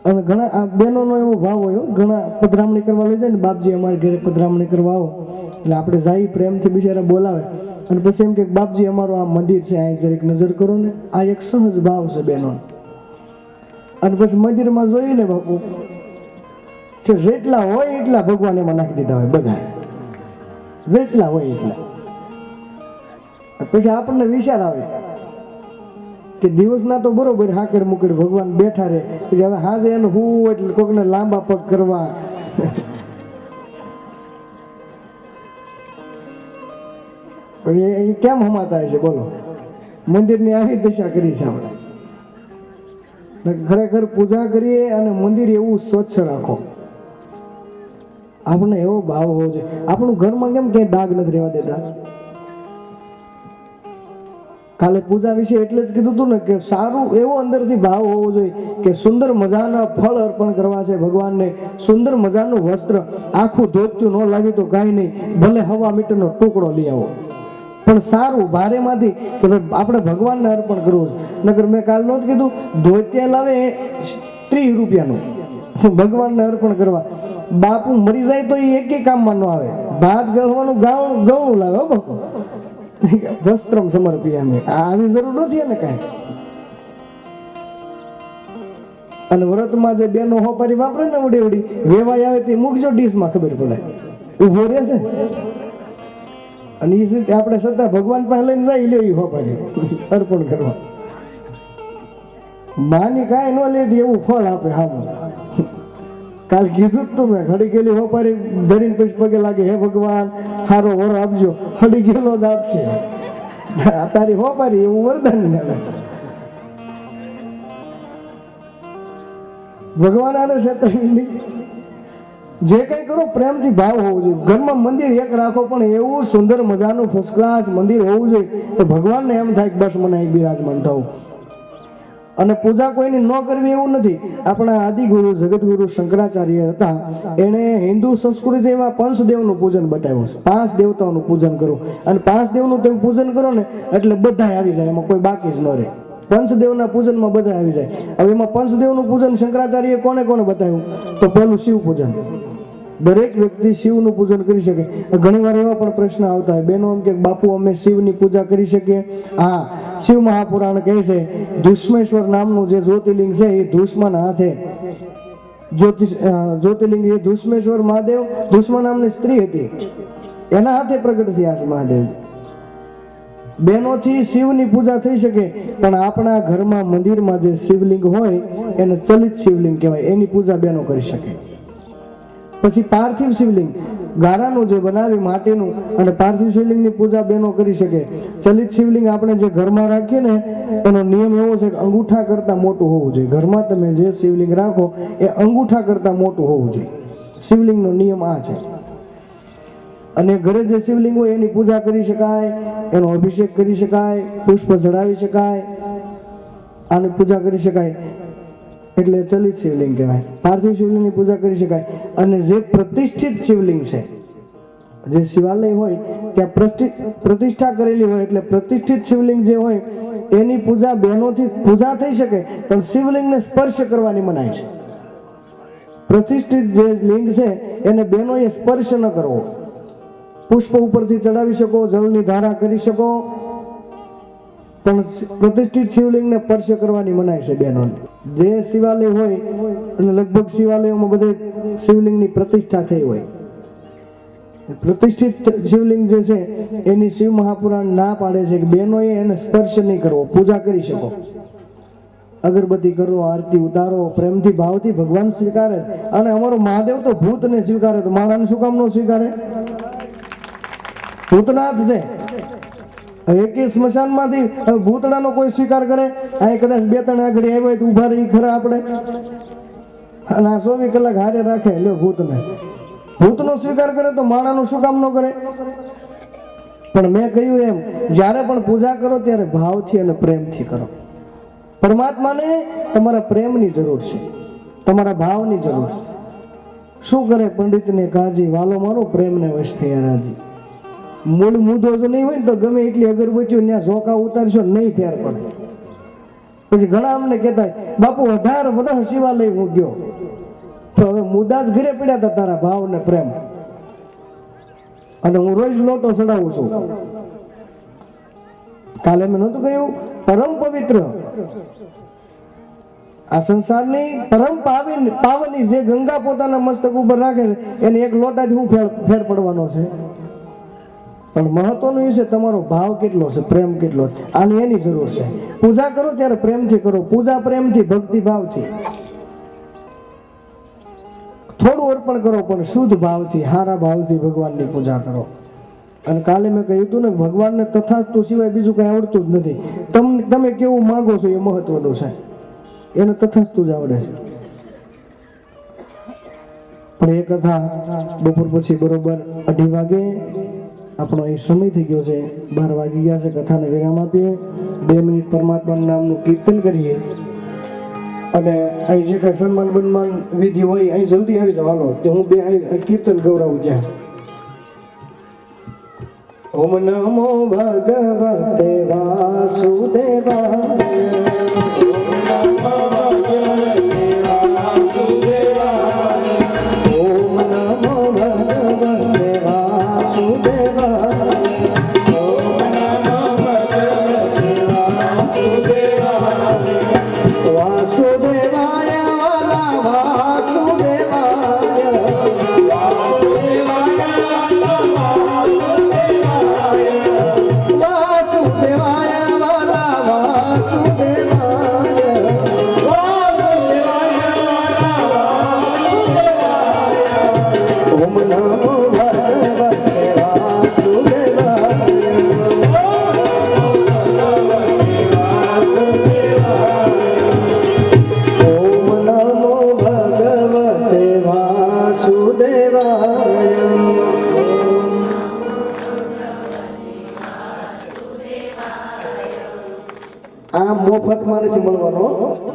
અને ઘણા આ બહેનોનો એવો ભાવ હોય, ઘણા પધરામણી કરવા લઈ જાય ને, બાપજી અમારા ઘરે પધરામણી કરવા આવો એટલે આપણે જઈ પ્રેમથી બિચારા બોલાવે અને પછી એમ કે બાપજી અમારું આ મંદિર છે અહીં જરીક નજર કરો ને. આ એક સહજ ભાવ છે બહેનો. અને પછી મંદિરમાં જોઈએ ને બાપુ જેટલા હોય એટલા ભગવાન એમાં નાખી દીધા હોય, બધા જેટલા હોય એટલા. પછી આપણને વિચાર આવે કે દિવસના તો બરોબર હાકડ મુકડ ભગવાન બેઠા રહે, પછી હવે હાજે એનું હું એટલે કોકને લાંબા પગ કરવા એ કેમ હમાતા છે બોલો. મંદિરની આવી દશા કરી છે આપણે. ખરેખર પૂજા કરીએ અને મંદિર એવું સ્વચ્છ રાખો, આપણને એવો ભાવ હોવો જોઈએ. આપણું ઘરમાં કેમ ક્યાંય દાગ નથી રહેવા દેતા. કાલે પૂજા વિશે એટલે જ કીધું હતું ને કે સારું એવો અંદરથી ભાવ હોવો જોઈએ કે સુંદર મજાના ફળ અર્પણ કરવા છે ભગવાનને, સુંદર મજાનું વસ્ત્ર, આખું ધોત્યું ન લાગે તો કાંઈ નહીં, ભલે હવા મીટરનો ટુકડો લઈ આવો, પણ સારું ભારેમાંથી કે આપણે ભગવાનને અર્પણ કરવું છે. નકર મેં કાલ નહોતું કીધું ધોતિયા લાવે 30 રૂપિયાનું ભગવાનને અર્પણ કરવા, બાપુ મરી જાય તો એ એકે કામમાં ન આવે. ભાત ગળવાનું ગળું લાવે બાપુ, વસ્ત્રમ સમર્પીએ અમે, આવી જરૂર નથી ને કાંઈ. અને વ્રતમાં જે બેનો હોપારી વાપરે ને ઉડી ઉડી વેવાય આવે તે મૂકજો ડીશમાં, ખબર પડે ઉભો રહે છે. અને એ રીતે આપણે સત્તા ભગવાન પાસે લઈને જાય લે હોપારી અર્પણ કરવા. માની કાંઈ ન લેતી એવું ફળ આપે. હા કાલ કીધું જ તું મેં, હડી ગયેલી હોપારી ધરીને પછી પગે લાગે, હે ભગવાન સારો વર આપજો, હડી ગયેલો જ આપશે. તારી હોપારી એવું વરદાન ભગવાન આને છેતરવી. જે કઈ કરો પ્રેમથી ભાવ હોવો જોઈએ. ઘરમાં મંદિર એક રાખો પણ એવું સુંદર મજાનું ફર્સ્ટ ક્લાસ મંદિર હોવું જોઈએ તો ભગવાનને એમ થાય કે બસ મને અહીં બિરાજમાન થવું. અને પૂજા કોઈની ન કરવી એવું નથી. આપણા આદિગુરુ જગતગુરુ શંકરાચાર્ય હતા, એણે હિન્દુ સંસ્કૃતિમાં પંચદેવનું પૂજન બતાવ્યું છે. 5 દેવતાઓનું પૂજન કરો અને 5 દેવનું તમે પૂજન કરો ને એટલે બધા આવી જાય, એમાં કોઈ બાકી જ ન રહે. પંચદેવના પૂજનમાં બધા આવી જાય. હવે એમાં પંચદેવનું પૂજન શંકરાચાર્ય કોને કોને બતાવ્યું તો પહેલું શિવ પૂજન. દરેક વ્યક્તિ શિવનું પૂજન કરી શકે. ઘણી વાર એવા પણ પ્રશ્ન આવતા હોય, બેનો એમ કે બાપુ અમે શિવની પૂજા કરી શકીએ? હા, શિવ મહાપુરાણ કહે છે ધુષ્મેશ્વર નામનું જે જ્યોતિર્લિંગ છે એ ધુષ્માના હાથે જ્યોતિર્લિંગ એ ધુષ્મેશ્વર મહાદેવ, ધુષ્મા નામની સ્ત્રી હતી, એના હાથે પ્રગટ થયા છે મહાદેવ. બહેનોથી શિવની પૂજા થઈ શકે, પણ આપણા ઘરમાં મંદિરમાં જે શિવલિંગ હોય એને ચલિત શિવલિંગ કહેવાય, એની પૂજા બહેનો કરી શકે. પછી પાર્થિવ શિવલિંગ ગારાનું જે બનાવી માટીનું, અને પાર્થિવ શિવલિંગની પૂજા બહેનો કરી શકે. ચલિત શિવલિંગ આપણે જે ઘરમાં રાખીએ ને એનો નિયમ એવો છે કે અંગૂઠા કરતાં મોટું હોવું જોઈએ. ઘરમાં તમે જે શિવલિંગ રાખો એ અંગૂઠા કરતાં મોટું હોવું જોઈએ. શિવલિંગનો નિયમ આ છે. અને ઘરે જે શિવલિંગ હોય એની પૂજા કરી શકાય, એનો અભિષેક કરી શકાય, પુષ્પ ચડાવી શકાય, આની પૂજા કરી શકાય, એટલે ચલિત શિવલિંગ કહેવાય. પાર્થિવ શિવલિંગની પૂજા કરી શકાય. અને જે પ્રતિષ્ઠિત શિવલિંગ છે, જે શિવાલય હોય ત્યાં પ્રતિષ્ઠા કરેલી હોય, એટલે પ્રતિષ્ઠિત શિવલિંગ જે હોય એની પૂજા બહેનોથી પૂજા થઈ શકે, પણ શિવલિંગને સ્પર્શ કરવાની મનાય છે. પ્રતિષ્ઠિત જે લિંગ છે એને બહેનોએ સ્પર્શ ન કરવો. પુષ્પ ઉપરથી ચડાવી શકો, જળની ધારા કરી શકો, પણ પ્રતિષ્ઠિત શિવલિંગને સ્પર્શ કરવાની મનાય છે બહેનો. જે શિવાલય હોય અને લગભગ શિવાલયોમાં બધે શિવલિંગની પ્રતિષ્ઠા થઈ હોય, પ્રતિષ્ઠિત શિવલિંગ જે છે એની શિવ મહાપુરાણ ના પાડે છે કે બહેનોએ એને સ્પર્શ નહીં કરવો. પૂજા કરી શકો, અગરબત્તી કરો, આરતી ઉતારો, પ્રેમથી ભાવથી ભગવાન સ્વીકારે. અને અમારો મહાદેવ તો ભૂતને સ્વીકારે, તો માણસને શું કામ ન સ્વીકારે? ભૂતનાથ છે. એકી સ્મશાનમાંથી ભૂતડાનો કોઈ સ્વીકાર કરે? અહીં કદાચ 2-3 આગળ આવ્યો હોય તો ઉભા રહી ખરા આપણે? અને આ 24 કલાક હારે રાખે લ્યો ભૂતને. ભૂતનો સ્વીકાર કરે તો માણાનો શું કામ ન કરે? પણ મેં કહ્યું એમ, જ્યારે પણ પૂજા કરો ત્યારે ભાવથી અને પ્રેમથી કરો. પરમાત્માને તમારા પ્રેમની જરૂર છે, તમારા ભાવની જરૂર છે. શું કરે પંડિતને કાજી, વાલો મારો પ્રેમને વશ થયા રાજી. મૂળ મુદ્દો જો નહીં હોય ને તો ગમે એટલી અગરબત્તીઓ ત્યાં ઝોકા ઉતારશો નહીં ફેર પડે. પછી ઘણા અમને કહેતા બાપુ 18 વર્ષ શિવાલય હું ગયો, તો હવે મુદ્દા જ ઘરે પડ્યા હતા તારા ભાવ ને પ્રેમ. અને હું રોજ લોટો ચડાવું છું. કાલે મેં નહોતું કહ્યું પરમ પવિત્ર આ સંસારની પરમ પાવની જે ગંગા પોતાના મસ્તક ઉપર રાખે છે એને એક લોટાથી હું ફેર પડવાનો છે. પણ મહત્વનું એ છે તમારો ભાવ કેટલો છે, પ્રેમ કેટલો છે. આની એની જરૂર છે. પૂજા કરો ત્યારે પ્રેમથી કરો. પૂજા પ્રેમથી, ભક્તિ ભાવથી. થોડું અર્પણ કરો પણ શુદ્ધ ભાવથી, સારા ભાવથી ભગવાનની પૂજા કરો. અને કાલે મેં કહ્યું હતું ને, ભગવાનને તથાસ્તુ સિવાય બીજું કઈ આવડતું જ નથી. તમે કેવું માંગો છો એ મહત્વનું છે. એને તથાસ્તુ જ આવડે છે. પણ એ કથા બપોર પછી બરોબર 2:30 વાગે આપણો એ સમય થઈ ગયો છે. 12 વાગી ગયા છે. કથાને વિરામ આપીએ, 2 મિનિટ પરમાત્માના નામનું કીર્તન કરીએ અને અહીં જે કઈ સન્માન બન્માન વિધિ હોય અહીં જલ્દી આવી જાવ. હાલો હું 2 કીર્તન ગૌરવું ત્યાં. ઓમ નમો ભગવતે વાસુદેવાય. આ મોફતમાં નથી મળવાનો.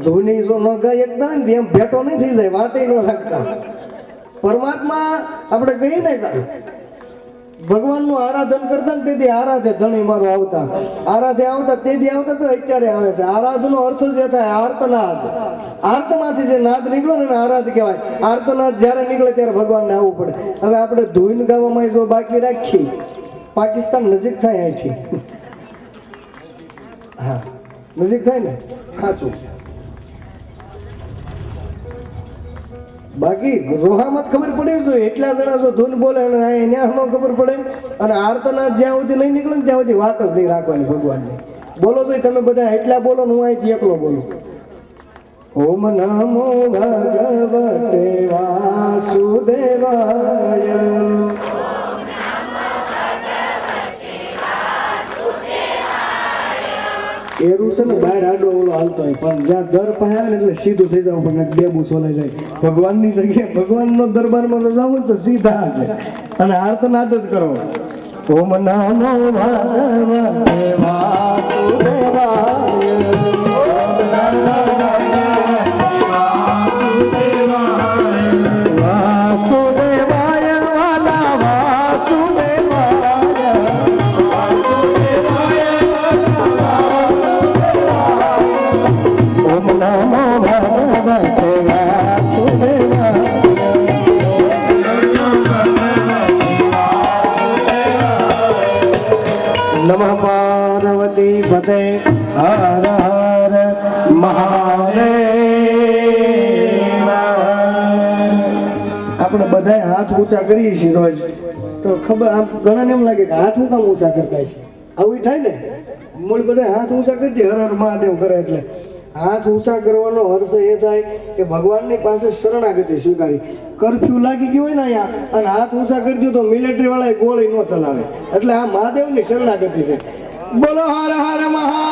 ધૂની જો ન ગાય એકદમ ને એમ ભેટો નહીં થઈ જાય, વાટે ન રાખતા. પરમાત્મા આપણે કહીએ ને ભગવાનનું આરાધન કરતા ને તેથી આરાધે ધણી મારો આવતા, આરાધે આવતા તેથી આવતા તો અત્યારે આવે છે. આરાધનો અર્થ જે થાય આર્તનાદ. આર્તમાંથી જે નાદ નીકળ્યો ને આરાધ કહેવાય. આર્તનાદ જ્યારે નીકળે ત્યારે ભગવાનને આવવું પડે. હવે આપણે ધૂન ગાવામાં જો બાકી રાખી, પાકિસ્તાન નજીક થાય અહીંથી. હા નજીક થાય ને, સાચું. બાકી રોહામાં ખબર પડે જોઈએ. એટલા જણા જો ધૂન બોલે અને ત્યાં ખબર પડે. અને આર્તનાદ જ્યાં સુધી નહીં નીકળે ત્યાં સુધી વાત જ નહીં રાખવાની ભગવાનની. બોલો જોઈએ તમે બધા એટલા બોલો ને હું અહીંથી એકલો બોલું. ઓમ નમો ભગવતે વાસુદેવાય. એરું છે ને બહાર આડો ઓલો હાલતો હોય, પણ જ્યાં દર પાસે આવે ને એટલે સીધું થઈ જવું પણ ડેબુ સોલાઈ જાય. ભગવાનની જગ્યાએ ભગવાનનો દરબારમાં તો જવું તો સીધા છે અને આર્તનાદ જ કરો. ઓમ નમો ભગવતે વાસુદેવાય. નમઃ પાર્વતી પતે હર હર મહાદેવ. આપણે બધા હાથ ઊંચા કરીએ છીએ રોજ, તો ખબર આમ ઘણાને એમ લાગે કે હાથ હું કામ ઊંચા કરતા છે, આવું થાય ને. મૂળ બધા હાથ ઊંચા કરી દે હર હર મહાદેવ કરે એટલે. હાથ ઊંચા કરવાનો અર્થ એ થાય કે ભગવાનની પાસે શરણાગતિ સ્વીકારી. કરફ્યુ લાગી ગયું હોય ને અહીંયા અને હાથ ઊંચા કરી દો તો મિલિટરી વાળા ગોળી ન ચલાવે, એટલે આ મહાદેવની શરણાગતિ છે. બોલો હર હર મહા